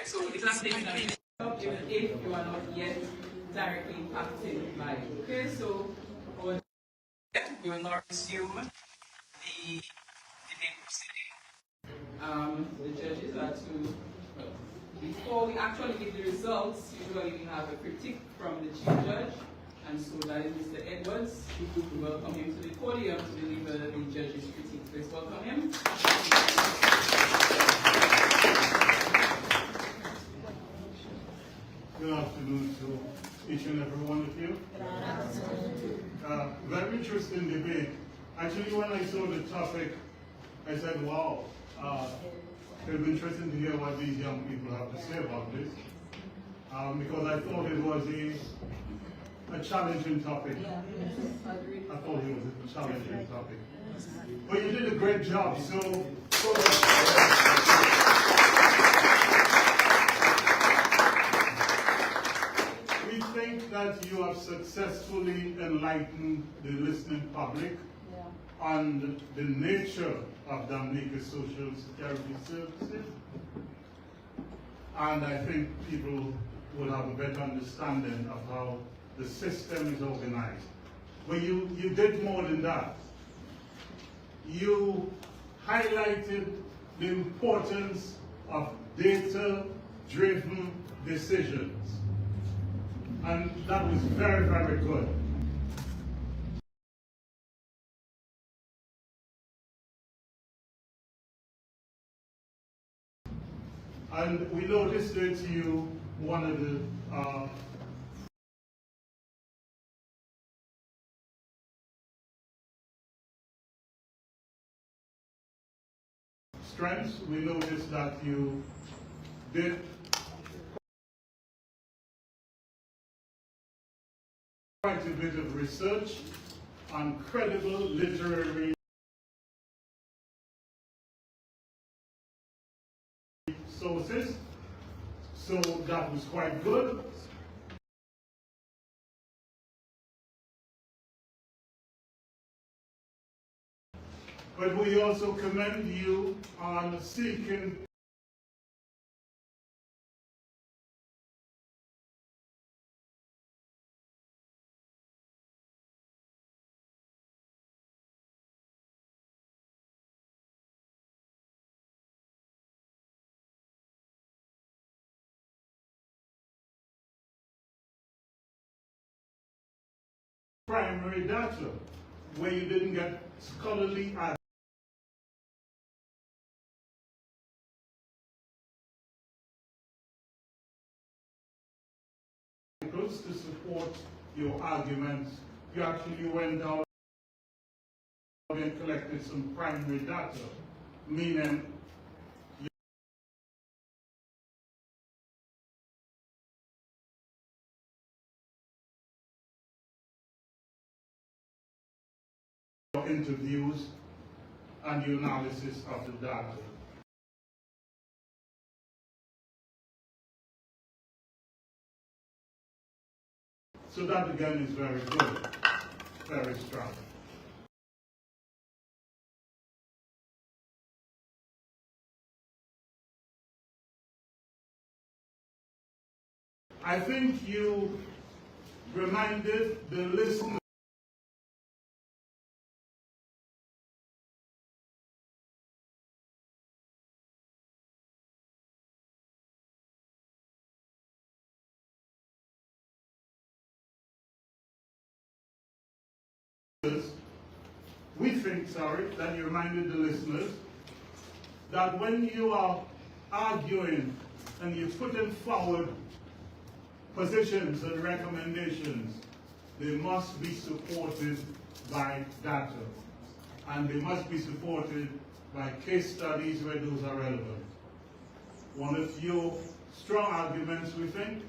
So the class thing that even if you are not yet directly impacted by it. Okay, so we will not resume the debate proceeding. The judges are to, before we actually give the results, usually we have a critique from the chief judge, and so that is Mr. Edwards. We welcome him to the podium to deliver the judge's critique. Please welcome him. Good afternoon to each and every one of you. Very interesting debate. Actually, when I saw the topic, I said, wow, it'll be interesting to hear what these young people have to say about this. Because I thought it was a challenging topic. I thought it was a challenging topic. But you did a great job, so we think that you have successfully enlightened the listening public on the nature of Dominica's social security services. And I think people will have a better understanding of how the system is organized. But you did more than that. You highlighted the importance of data-driven decisions. And that was very, very good. And we noticed that you wanted to strengths. We noticed that you did quite a bit of research on credible literary sources, so that was quite good. But we also commend you on seeking primary data, where you didn't get scholarly articles to support your arguments. You actually went out and collected some primary data, meaning your interviews and your analysis of the data. So that again is very good, very strong. I think you reminded the listener that you reminded the listeners that when you are arguing and you're putting forward positions and recommendations, they must be supported by data. And they must be supported by case studies where those are relevant. One of your strong arguments, we think,